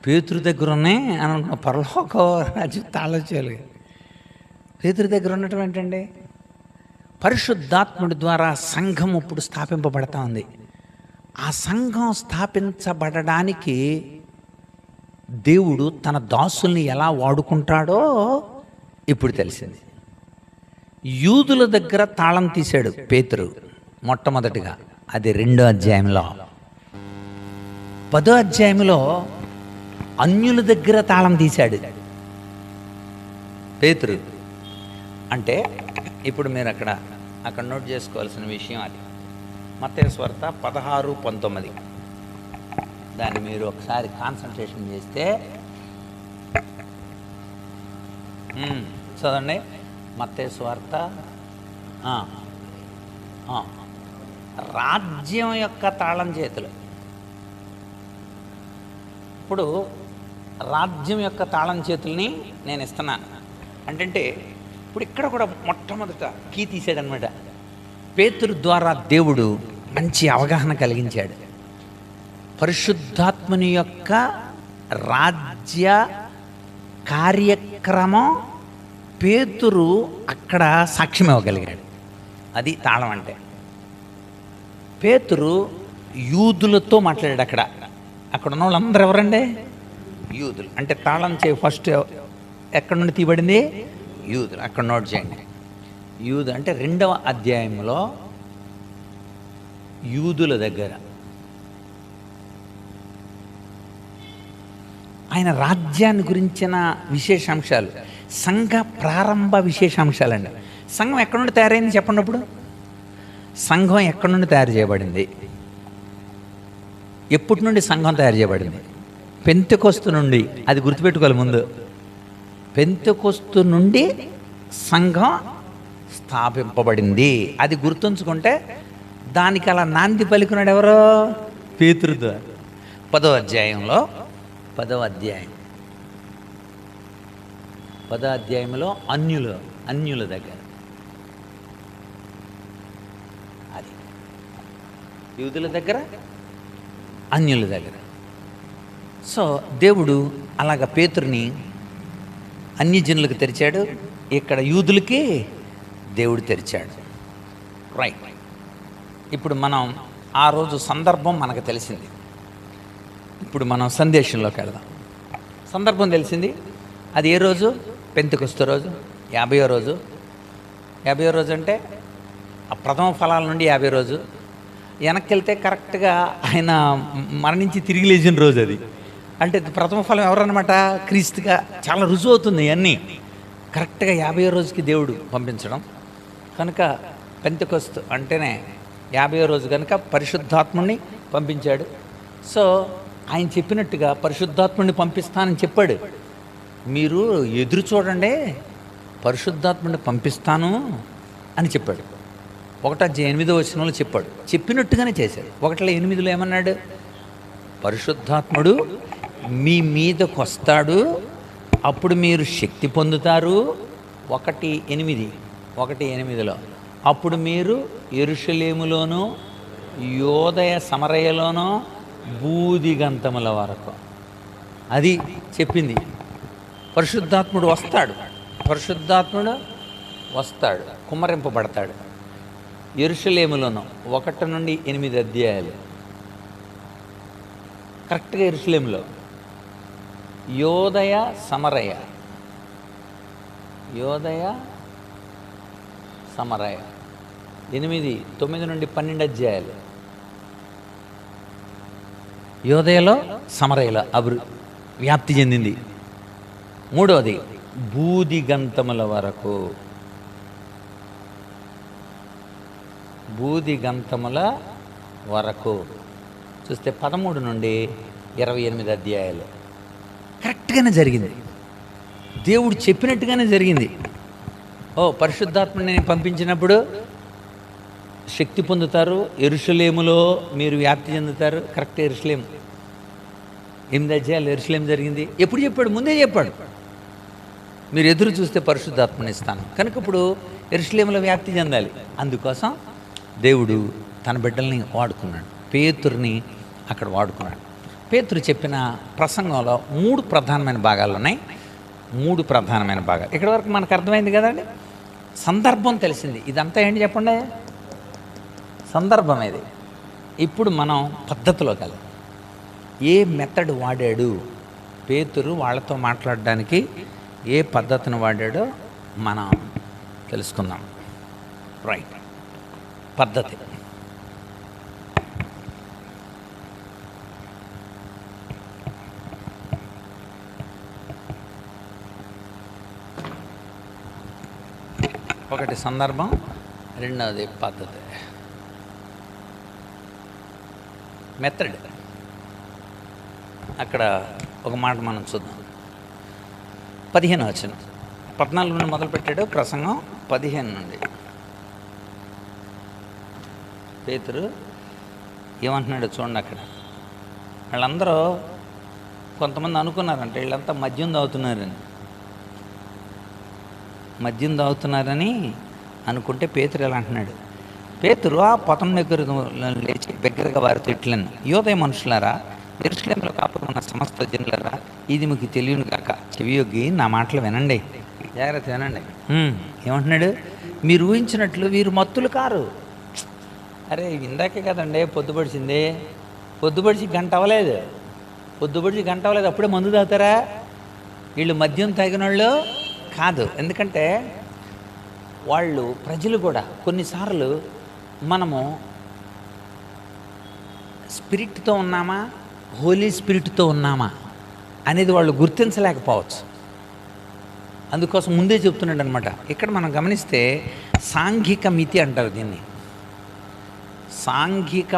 పేతురు దగ్గర ఉన్నాయి అని అనుకున్నాం. పరలోక రాజ్యపు తాళపు చెవులు పేతురు దగ్గర ఉండటం ఏంటండి? పరిశుద్ధాత్ముడి ద్వారా సంఘం ఇప్పుడు స్థాపింపబడతా ఉంది. ఆ సంఘం స్థాపించబడడానికి దేవుడు తన దాసుల్ని ఎలా వాడుకుంటాడో ఇప్పుడు తెలిసింది. యూదుల దగ్గర తాళం తీశాడు పేతురు మొట్టమొదటిగా, అది 2వ అధ్యాయంలో. 10వ అధ్యాయంలో అన్యుల దగ్గర తాళం తీశాడు పేతురు. అంటే ఇప్పుడు మీరు అక్కడ నోట్ చేసుకోవాల్సిన విషయం అది. మత్తయి సువార్త 16:19 దాన్ని మీరు ఒకసారి కాన్సన్ట్రేషన్ చేస్తే చదవండి. మత్తయి సువార్త రాజ్యం యొక్క తాళం చేతులు. ఇప్పుడు రాజ్యం యొక్క తాళం చేతుల్ని నేను ఇస్తున్నాను అంటే ఇప్పుడు ఇక్కడ కూడా మొట్టమొదట కీ తీసాడనమాట. పేతురు ద్వారా దేవుడు మంచి అవగాహన కలిగించాడు. పరిశుద్ధాత్మని యొక్క రాజ్య కార్యక్రమం పేతురు అక్కడ సాక్ష్యం ఇవ్వగలిగాడు. అది తాళం అంటే. పేతురు యూదులతో మాట్లాడాడు. అక్కడ ఉన్న వాళ్ళందరూ ఎవరండి? యూదులు. అంటే తాళం ఫస్ట్ ఎక్కడి నుండి తీయబడింది? యూదులు. అక్కడ నోట్ చేయండి. యూదు అంటే 2వ అధ్యాయంలో యూదుల దగ్గర ఆయన రాజ్యాన్ని గురించిన విశేషాంశాలు, సంఘ ప్రారంభ విశేషాంశాలండి. సంఘం ఎక్కడి నుండి తయారైంది చెప్పండి. అప్పుడు సంఘం ఎక్కడి నుండి తయారు చేయబడింది? ఎప్పటి నుండి సంఘం తయారు చేయబడింది? పెంతెకొస్తు నుండి. అది గుర్తుపెట్టుకోవాలి ముందు. పెంతెకొస్తు నుండి సంఘం స్థాపింపబడింది. అది గుర్తుంచుకుంటే దానికి అలా నాంది పలికినాడు ఎవరో? పేతురుతో. 10వ అధ్యాయంలో 10వ అధ్యాయంలో అన్యుల దగ్గర, అది యూదుల దగ్గర, అన్యుల దగ్గర. సో దేవుడు అలాగ పేతురుని అన్యజనులకు తెరిచాడు, ఇక్కడ యూదులకి దేవుడు తెరిచాడు. రైట్. ఇప్పుడు మనం ఆ రోజు సందర్భం మనకు తెలిసింది. ఇప్పుడు మనం సందేశంలోకి వెళ్దాం. సందర్భం తెలిసింది. అది ఏ రోజు? పెంతెకొస్తు రోజు, 50వ రోజు. 50వ రోజు అంటే ఆ ప్రథమ ఫలాల నుండి 50వ రోజు. వెనక్కి వెళ్తే కరెక్ట్గా ఆయన మరణించి తిరిగి లేచిన రోజు అది. అంటే ప్రథమ ఫలం ఎవరన్నమాట? క్రీస్తుగా. చాలా రుజువు అవుతుంది ఇవన్నీ. కరెక్ట్గా 50వ రోజుకి దేవుడు పంపించడం. కనుక పెంతెకొస్తు అంటేనే 50వ రోజు కనుక పరిశుద్ధాత్ముడిని పంపించాడు. సో ఆయన చెప్పినట్టుగా పరిశుద్ధాత్ముడిని పంపిస్తానని చెప్పాడు. మీరు ఎదురు చూడండి, పరిశుద్ధాత్ముడిని పంపిస్తాను అని చెప్పాడు. 1:8 చెప్పాడు. చెప్పినట్టుగానే చేశాడు. 1:8 ఏమన్నాడు? పరిశుద్ధాత్ముడు మీ మీదకు వస్తాడు, అప్పుడు మీరు శక్తి పొందుతారు. 1:8 అప్పుడు మీరు యెరూషలేములోను యోదయ సమరయలోనూ బూదిగంతముల వరకు. అది చెప్పింది. పరిశుద్ధాత్ముడు వస్తాడు, కుమ్మరింపబడతాడు. యెరూషలేములోను 1 నుండి 8 అధ్యాయాలు కరెక్ట్గా యెరూషలేములో యోదయ సమరయ 8, 9 నుండి 12 అధ్యాయాలు యోదయలో సమరయలో వ్యాప్తి చెందింది. 3వది బూదిగంతముల వరకు. చూస్తే 13 నుండి 28 అధ్యాయాలు కరెక్ట్గానే జరిగింది. దేవుడు చెప్పినట్టుగానే జరిగింది. పరిశుద్ధాత్మని నేను పంపించినప్పుడు శక్తి పొందుతారు, యెరూషలేములో మీరు వ్యాప్తి చెందుతారు. కరెక్ట్, యెరూషలేం 8 అధ్యాయాలు యెరూషలేం జరిగింది. ఎప్పుడు చెప్పాడు? ముందే చెప్పాడు, మీరు ఎదురు చూస్తే పరిశుద్ధాత్మని ఇస్తాను. కనుక ఇప్పుడు యెరూషలేములో వ్యాప్తి చెందాలి. అందుకోసం దేవుడు తన బిడ్డల్ని వాడుకున్నాడు. పేతురుని అక్కడ వాడుకున్నాడు. పేతురు చెప్పిన ప్రసంగంలో 3 ప్రధానమైన భాగాలు ఉన్నాయి. 3 ప్రధానమైన భాగాలు ఇక్కడ వరకు మనకు అర్థమైంది కదండి. సందర్భం తెలిసింది. ఇదంతా ఏంటి చెప్పండి? సందర్భం ఇది. ఇప్పుడు మనం పద్ధతిలోకి వెళ్ళాలి. ఏ మెథడ్ వాడాడు పేతురు వాళ్ళతో మాట్లాడడానికి, ఏ పద్ధతిని వాడాడో మనం తెలుసుకుందాం. రైట్, పద్ధతి. ఒకటి సందర్భం, రెండవది పద్ధతి. మెథడ్. అక్కడ ఒక మాట మనం చూద్దాం. 15 వచనం, 14 నుండి మొదలుపెట్టాడు ప్రసంగం. 15 నుండి పేతురు ఏమంటున్నాడో చూడండి. అక్కడ వాళ్ళందరూ కొంతమంది అనుకున్నారంటే వీళ్ళంతా మద్యం తాగుతున్నారని అనుకుంటే పేతురు ఎలా అంటున్నాడు? పేతురు ఆ పతం దగ్గర లేచి దగ్గరగా వారితో ఇట్లను, యోదయ మనుషులారా, యెరూషలేములో కాపురమున్న సమస్త జనులారా, ఇది మీకు తెలియను కాక చెవియొగ్గి నా మాటలు వినండి, జాగ్రత్త వినండి. ఏమంటున్నాడు? మీరు ఊహించినట్లు వీరు మత్తులు కారు. అరే ఇందాకే కదండి పొద్దుపడిచింది, పొద్దుపడిచి గంట అవ్వలేదు, అప్పుడే మందు తాగుతారా? వీళ్ళు మద్యం తాగిన వాళ్ళు కాదు. ఎందుకంటే వాళ్ళు ప్రజలు కూడా కొన్నిసార్లు మనము స్పిరిట్తో ఉన్నామా, హోలీ స్పిరిట్తో ఉన్నామా అనేది వాళ్ళు గుర్తించలేకపోవచ్చు. అందుకోసం ముందే చెప్తున్నాడు అనమాట. ఇక్కడ మనం గమనిస్తే సాంఘిక మితి అంటారు దీన్ని. సాంఘిక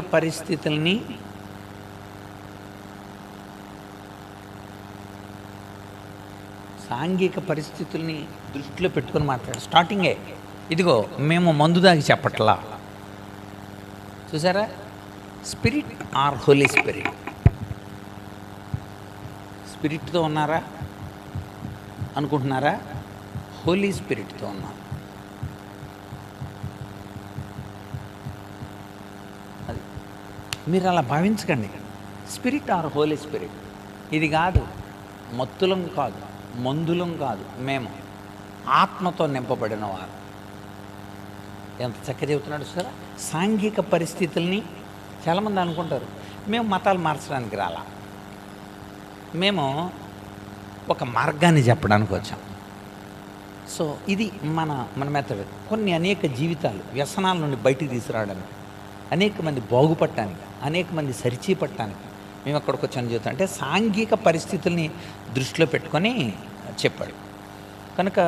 పరిస్థితుల్ని దృష్టిలో పెట్టుకొని మాట్లాడు. స్టార్టింగే ఇదిగో మేము మందు దాగి చెప్పట్లా. చూసారా? స్పిరిట్ ఆర్ హోలీ స్పిరిట్తో ఉన్నారా అనుకుంటున్నారా? హోలీ స్పిరిట్తో ఉన్నారు. అది మీరు అలా భావించకండి. స్పిరిట్ ఆర్ హోలీ స్పిరిట్ ఇది కాదు. మత్తులం కాదు, మందులం కాదు, మేము ఆత్మతో నింపబడిన వారు. ఎంత చక్కగా చెబుతున్నాడు సార్. సాంఘిక పరిస్థితుల్ని చాలామంది అనుకుంటారు మేము మతాలు మార్చడానికి రాలా, మేము ఒక మార్గాన్ని చెప్పడానికి వచ్చాం. సో ఇది మన మెథడ్. అనేక జీవితాలు వ్యసనాల నుండి బయటికి తీసుకురావడానికి, అనేక మంది బాగుపడటానికి, అనేక మంది సరిచేపట్టడానికి మేము అక్కడికి వచ్చాను జీవితం. అంటే సాంఘిక పరిస్థితుల్ని దృష్టిలో పెట్టుకొని చెప్పాడు. కనుక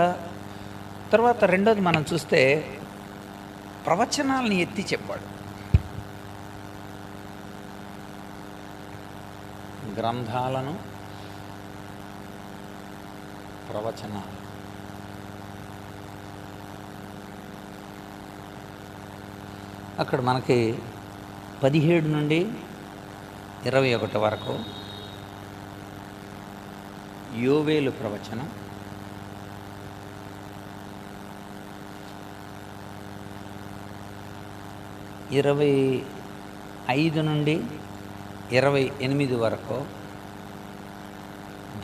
తర్వాత రెండోది మనం చూస్తే ప్రవచనాలని ఎత్తి చెప్పాడు. గ్రంథాలను ప్రవచనాలు. అక్కడ మనకి 17 నుండి 21 వరకు యోవేలు ప్రవచనం, 25 నుండి 28 వరకు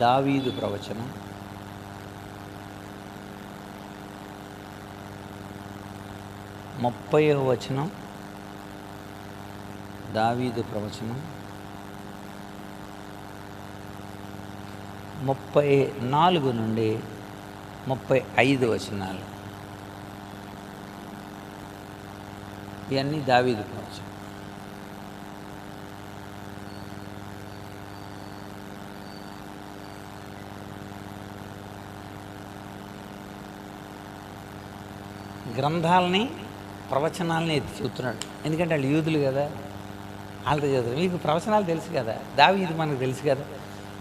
దావీదు ప్రవచనం, 30వ వచనం దావీదు ప్రవచనం, 34 నుండి 35 వచనాలు ఇవన్నీ దావీదు ప్రవచనం. గ్రంథాలని ప్రవచనాలని ఎత్తి చెబుతున్నాడు. ఎందుకంటే వాళ్ళు యూదులు కదా, వాళ్ళతో చదువుతారు. మీకు ప్రవచనాలు తెలుసు కదా, దావీదు మనకు తెలుసు కదా,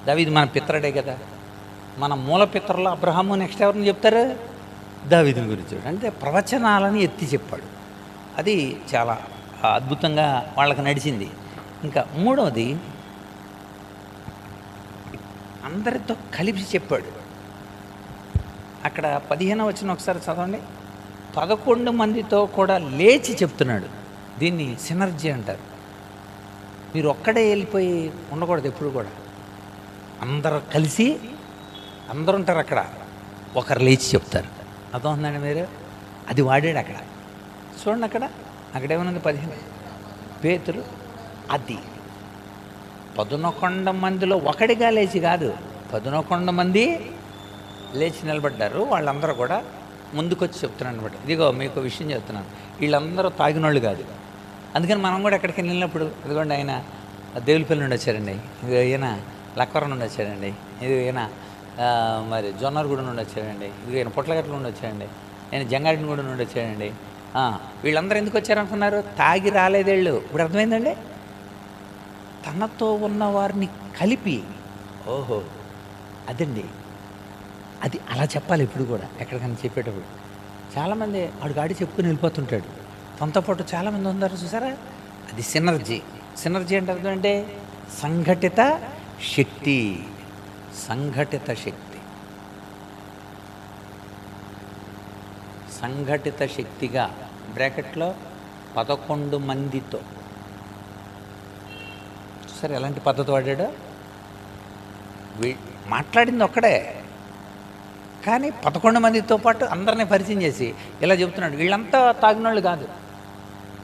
దావీదు మన పిత్రుడే కదా, మన మూల పిత్రులు అబ్రహాము. నెక్స్ట్ ఎవరిని చెప్తారు? దావీదుని గురించి. అంటే ప్రవచనాలని ఎత్తి చెప్పాడు. అది చాలా అద్భుతంగా వాళ్ళకి నడిచింది. ఇంకా మూడవది అందరితో కలిపి చెప్పాడు. అక్కడ 15వ వచనం ఒకసారి చదవండి. 11 మందితో కూడా లేచి చెప్తున్నాడు. దీన్ని సినర్జీ అంటారు. మీరు ఒక్కడే వెళ్ళిపోయి ఉండకూడదు ఎప్పుడు కూడా. అందరూ కలిసి అందరూ ఉంటారు అక్కడ, ఒకరు లేచి చెప్తారు. అర్థమవుతుందండి మీరు? అది వాడాడు అక్కడ. చూడండి అక్కడేమన్నది 15 పేతురు. అది 11 మందిలో ఒకడిగా లేచి కాదు, 11 మంది లేచి నిలబడ్డారు. వాళ్ళందరూ కూడా ముందుకొచ్చి చెప్తున్నాను అనమాట. ఇదిగో మీకు విషయం చెప్తున్నాను, వీళ్ళందరూ తాగినోళ్ళు కాదు. అందుకని మనం కూడా ఎక్కడికి వెళ్ళినప్పుడు, ఇదిగోండి ఆయన దేవులపల్లి నుండి వచ్చారండి, ఇది ఈయన లక్కవరం నుండి వచ్చాడండి, ఇది ఈయన మరి జొన్నరగూడ నుండి వచ్చాడండి, ఇది ఈయన పొట్లగట్ల నుండి వచ్చాడండి, ఆయన జంగారెడ్డిగూడ నుండి వచ్చాడండి. వీళ్ళందరూ ఎందుకు వచ్చారనుకున్నారు? తాగి రాలేదేళ్ళు. ఇప్పుడు అర్థమైందండి? తనతో ఉన్న వారిని కలిపి, ఓహో అదండి, అది అలా చెప్పాలి ఇప్పుడు కూడా ఎక్కడికైనా చెప్పేటప్పుడు. చాలామంది ఆడిగాడి చెప్పుకుని వెళ్ళిపోతుంటాడు, తనతో పాటు చాలామంది ఉన్నారు చూసారా. అది సినర్జీ. సినర్జీ అంటే అర్థం అంటే సంఘటిత శక్తి. సంఘటిత శక్తి, సంఘటిత శక్తిగా బ్రాకెట్లో 11 మందితో. సరే ఎలాంటి పద్ధతి వాడాడో. మాట్లాడింది ఒక్కడే, కానీ 11 మందితో పాటు అందరినీ పరిచయం చేసి ఇలా చెబుతున్నాడు. వీళ్ళంతా తాగినోళ్ళు కాదు.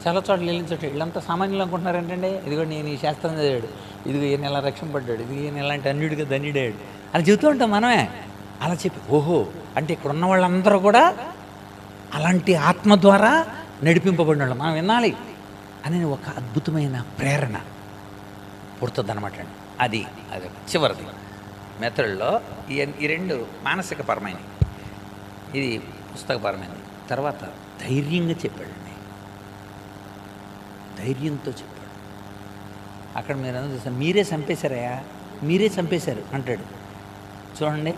చాలా చోట్ల వెళ్ళిన చోట వీళ్ళంతా సామాన్యులు అనుకుంటున్నారు ఏంటంటే, ఇదిగో నేను ఈ శాస్త్రం చదివాడు, ఇదిగో ఈయన ఇలా రక్షింపడ్డాడు, ఇది ఈయన ఇలాంటి అన్యుడిగా ధన్యుడాడు అని చెబుతూ ఉంటాం మనమే. అలా చెప్పి ఓహో అంటే ఇక్కడ ఉన్న వాళ్ళందరూ కూడా అలాంటి ఆత్మ ద్వారా నడిపింపబడిన వాళ్ళు మనం వినాలి అనే ఒక అద్భుతమైన ప్రేరణ పుడుతుంది అనమాట. అది అది చివరిది మెథడ్లో. ఈ రెండు మానసికపరమైనవి, ఇది పుస్తకపరమైనది. తర్వాత ధైర్యంగా చెప్పాడండి, ధైర్యంతో చెప్పాడు. అక్కడ మీరు అందరూ చూసారు, మీరే చంపేశారయ్యా, మీరే చంపేశారు అంటాడు. చూడండి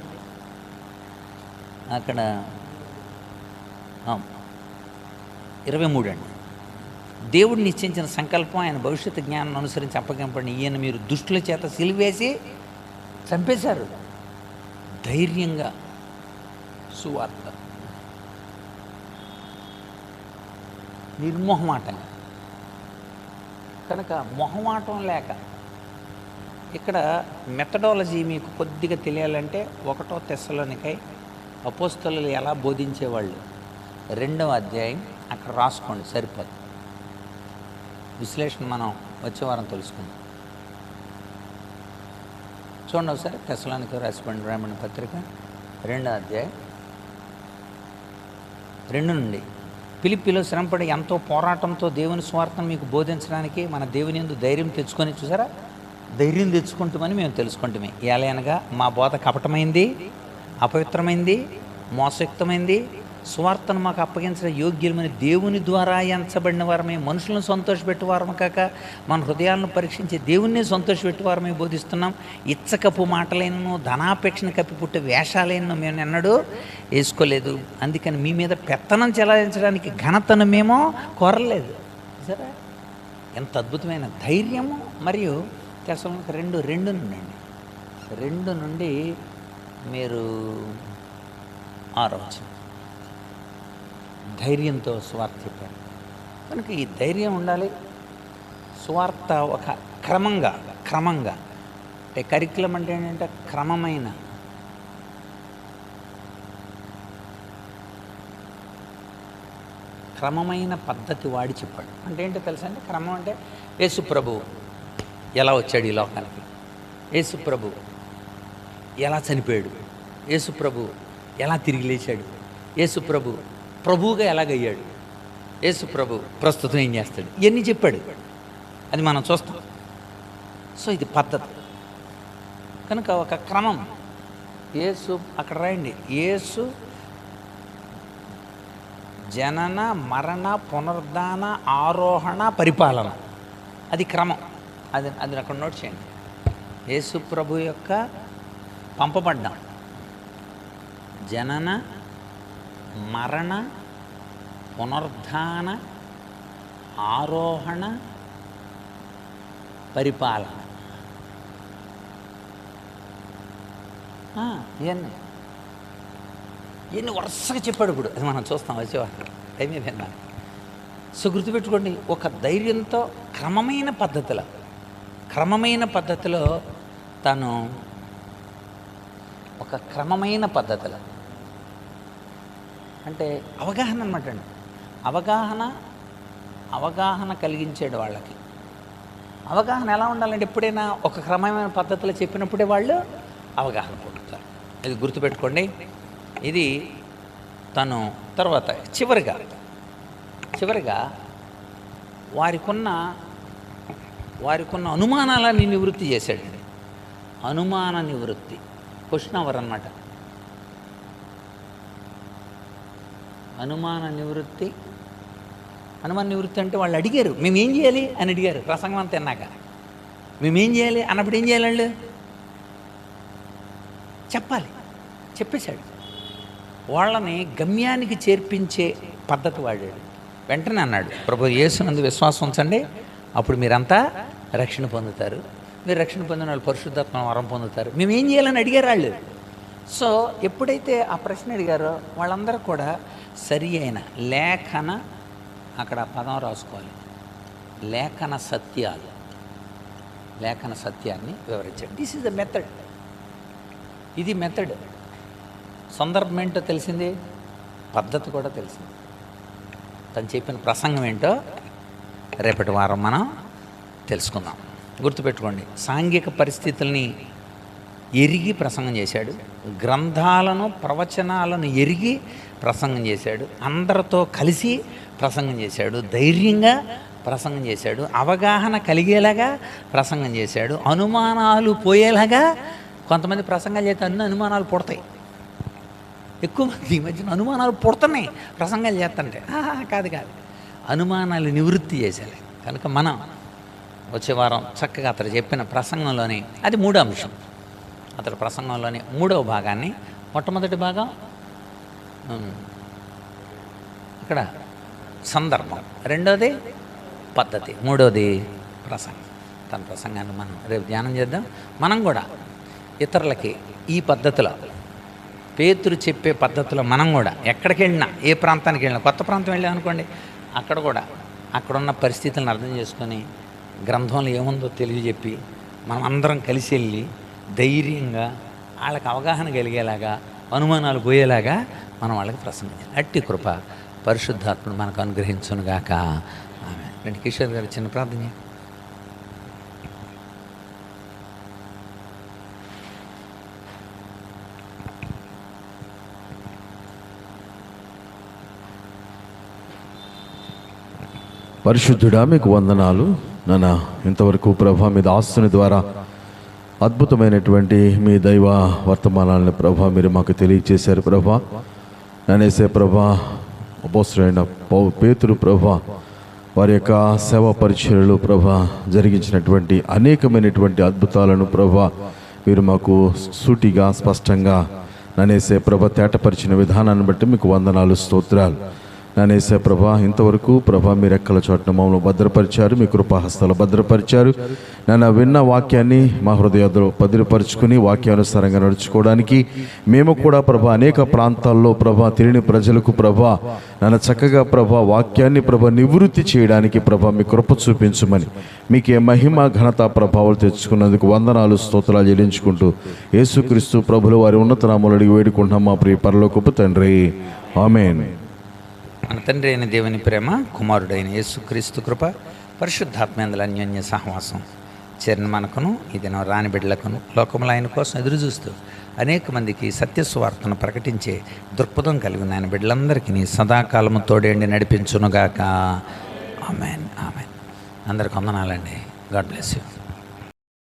అక్కడ 23 అండి. దేవుడు నిశ్చయించిన సంకల్పం ఆయన భవిష్యత్తు జ్ఞానం అనుసరించి అప్పగింపండి. ఈయన మీరు దుష్టుల చేత సిలివేసి చంపేశారు. ధైర్యంగా సువార్త, నిర్మోహమాటంగా. కనుక మొహమాటం లేక ఇక్కడ మెథడాలజీ మీకు కొద్దిగా తెలియాలంటే 1వ తెస్సలోనికై అపోస్తలులు ఎలా బోధించేవాళ్ళు 2వ అధ్యాయం అక్కడ రాసుకోండి, సరిపోదు. విశ్లేషణ మనం వచ్చే వారం తెలుసుకుందాం. చూడండి ఒకసారి తెస్సలోనికై రాయబడిన పత్రిక 2వ అధ్యాయం 2 నుండి. ఫిలిప్పీలో శ్రమపడి ఎంతో పోరాటంతో దేవుని స్వార్థం మీకు బోధించడానికి మన దేవుని యందు ధైర్యం తెచ్చుకొని, చూసారా, ధైర్యం తెచ్చుకుంటామని మేము తెలుసుకుంటామే. ఏలయనగా మా బోధ కపటమైంది, అపవిత్రమైంది, మోసయుక్తమైంది, సువార్తను మాకు అప్పగించిన యోగ్యులమని దేవుని ద్వారా ఎంచబడిన వారమే, మనుషులను సంతోషపెట్టేవారము కాక మన హృదయాలను పరీక్షించి దేవుణ్ణి సంతోషపెట్టేవారమే బోధిస్తున్నాం. ఇచ్చకపు మాటలైనను ధనాపేక్షను కప్పి పుట్టే వేషాలైనను మేము ఎన్నడూ వేసుకోలేదు. అందుకని మీ మీద పెత్తనం చెలాయించడానికి ఘనతను మేము కోరలేదు. సరే, ఎంత అద్భుతమైన ధైర్యము. మరియు తెస్సలోనికైయులకు 2:2 నుండి 2 నుండి మీరు 6వ వచనం, ధైర్యంతో సువార్త చెప్పారు. కనుక ఈ ధైర్యం ఉండాలి. సువార్త ఒక క్రమంగా అంటే కరికులం అంటే ఏంటంటే క్రమమైన పద్ధతి వాడి చెప్పాడు. అంటే ఏంటో తెలుసా అండి? క్రమం అంటే యేసు ప్రభు ఎలా వచ్చాడు ఈ లోకానికి, యేసు ప్రభు ఎలా చనిపోయాడు, యేసు ప్రభు ఎలా తిరిగి లేచాడు, యేసు ప్రభు ప్రభువుగా ఎలాగయ్యాడు, యేసు ప్రభు ప్రస్తుతం ఏం చేస్తాడు, ఇవన్నీ చెప్పాడు. అది మనం చూస్తాం. సో ఇది పద్ధతి. కనుక ఒక క్రమం. యేసు అక్కడ రాయండి, యేసు జనన మరణ పునరుద్ధాన ఆరోహణ పరిపాలన, అది క్రమం. అది అక్కడ నోట్ చేయండి. యేసు ప్రభు యొక్క పంపబడ్డాం, జనన మరణ పునరుద్ధాన ఆరోహణ పరిపాలన, ఇవన్నీ వరుసగా చెప్పాడు. ఇప్పుడు అది మనం చూస్తాం వచ్చేవారు టైం అయిపోయిందా. సో గుర్తుపెట్టుకోండి, ఒక ధైర్యంతో క్రమమైన పద్ధతిలో తను ఒక క్రమమైన పద్ధతిలో అంటే అవగాహన అన్నమాట అండి. అవగాహన కలిగించాడు వాళ్ళకి. అవగాహన ఎలా ఉండాలంటే ఎప్పుడైనా ఒక క్రమమైన పద్ధతిలో చెప్పినప్పుడే వాళ్ళు అవగాహన పొందుతారు. ఇది గుర్తుపెట్టుకోండి. ఇది తను తర్వాత చివరిగా వారికున్న అనుమానాలని నివృత్తి చేశాడండి. అనుమాన నివృత్తి, క్వశ్చన్ అవర్ అన్నమాట. అనుమాన నివృత్తి అంటే వాళ్ళు అడిగారు, మేమేం చేయాలి అని అడిగారు. ప్రసంగం అంతా తిన్నాక మేమేం చేయాలి అన్నప్పుడు ఏం చేయాలి? వాళ్ళు చెప్పేశాడు. వాళ్ళని గమ్యానికి చేర్పించే పద్ధతి వాడాడు. వెంటనే అన్నాడు, ప్రభు యేసునందు విశ్వాసం ఉంచండి, అప్పుడు మీరంతా రక్షణ పొందుతారు. మీరు రక్షణ పొందిన వాళ్ళు పరిశుద్ధాత్మ వరం పొందుతారు. మేమేం చేయాలని అడిగారు వాళ్ళు. సో ఎప్పుడైతే ఆ ప్రశ్న అడిగారో వాళ్ళందరూ కూడా సరి అయిన లేఖన, అక్కడ పదం రాసుకోవాలి, లేఖన సత్యాన్ని వివరించాడు. This is the method. ఇది మెథడ్. సందర్భం ఏంటో తెలిసింది, పద్ధతి కూడా తెలిసింది. తను చెప్పిన ప్రసంగం ఏంటో రేపటి వారం మనం తెలుసుకుందాం. గుర్తుపెట్టుకోండి, సాంఘిక పరిస్థితుల్ని ఎరిగి ప్రసంగం చేశాడు, గ్రంథాలను ప్రవచనాలను ఎరిగి ప్రసంగం చేశాడు, అందరితో కలిసి ప్రసంగం చేశాడు, ధైర్యంగా ప్రసంగం చేశాడు, అవగాహన కలిగేలాగా ప్రసంగం చేశాడు, అనుమానాలు పోయేలాగా. కొంతమంది ప్రసంగాలు చేస్తే అన్ని అనుమానాలు పుడతాయి. ఎక్కువ మంది ఈ మధ్యన అనుమానాలు పుడుతున్నాయి ప్రసంగాలు చేస్తుంటే. కాదు, అనుమానాలు నివృత్తి చేసేయాలి. కనుక మనం వచ్చే వారం చక్కగా అతను చెప్పిన ప్రసంగంలోని, అది 3వ అంశం, అతడి ప్రసంగంలోని 3వ భాగాన్ని, మొట్టమొదటి భాగం ఇక్కడ సందర్భం, 2వది పద్ధతి, 3వది ప్రసంగం. తన ప్రసంగాన్ని మనం రేపు ధ్యానం చేద్దాం. మనం కూడా ఇతరులకి ఈ పద్ధతిలో, పేతురు చెప్పే పద్ధతిలో మనం కూడా ఎక్కడికి వెళ్ళినా, ఏ ప్రాంతానికి వెళ్ళినా, కొత్త ప్రాంతం వెళ్ళాం అనుకోండి, అక్కడ కూడా అక్కడున్న పరిస్థితులను అర్థం చేసుకొని గ్రంథంలో ఏముందో తెలియజెప్పి మనం అందరం కలిసి వెళ్ళి ధైర్యంగా వాళ్ళకి అవగాహన కలిగేలాగా, అనుమానాలు పోయేలాగా మనం వాళ్ళకి ప్రసంగించాలి. అట్టి కృప పరిశుద్ధాత్ముడు మనకు అనుగ్రహించునుగాక. ఆమె. రెండు కిషోర్ గారు చిన్న ప్రార్థన. పరిశుద్ధుడా, మీకు వందనాలు నాన్న. ఇంతవరకు ప్రభా మీ దాసుని ద్వారా అద్భుతమైనటువంటి మీ దైవ వర్తమానాలను ప్రభా మీరు మాకు తెలియచేశారు ప్రభా. నన్నేసే ప్రభా అపోస్తలుడైన పేతురు ప్రభా వారి యొక్క సేవా పరిచర్యలు ప్రభా జరిగించినటువంటి అనేకమైనటువంటి అద్భుతాలను ప్రభా మీరు మాకు సూటిగా స్పష్టంగా నన్నేసే ప్రభ తేటపరిచిన విధానాన్ని బట్టి మీకు వందనాలు, స్తోత్రాలు. నన్నేసే ప్రభా ఇంతవరకు ప్రభా మీ రెక్కల చోట్న మమ్మల్ని భద్రపరిచారు, మీ కృపాహస్తాలు భద్రపరిచారు. నన్ను విన్న వాక్యాన్ని మా హృదయాల్లో భద్రపరుచుకుని వాక్యానుసారంగా నడుచుకోవడానికి మేము కూడా ప్రభా అనేక ప్రాంతాల్లో ప్రభా తెలియని ప్రజలకు ప్రభా నన్ను చక్కగా ప్రభా వాక్యాన్ని ప్రభా నివృత్తి చేయడానికి ప్రభా మీ కృప చూపించమని మీకే మహిమ ఘనత ప్రభావాలు తెచ్చుకున్నందుకు వందనాలు, స్తోత్రాలు చెల్లించుకుంటూ యేసుక్రీస్తు ప్రభుల వారి ఉన్నత నామములో అడిగి వేడుకుంటున్నాం మా ప్రియ పరలోకపు తండ్రి, ఆమేన్. మన తండ్రి అయిన దేవుని ప్రేమ, కుమారుడైన యేసుక్రీస్తు కృప, పరిశుద్ధాత్మేందుల అన్యోన్య సహవాసం చేరిన మనకును ఈ దినం రాని బిడ్డలకును లోకములు ఆయన కోసం ఎదురు చూస్తూ అనేక మందికి సత్యస్వార్తను ప్రకటించే దృక్పథం కలిగిన ఆయన బిడ్డలందరికీ సదాకాలము తోడేండి నడిపించునుగాక. ఆమేన్, ఆమేన్. అందరికి వందనాలండి. God bless you.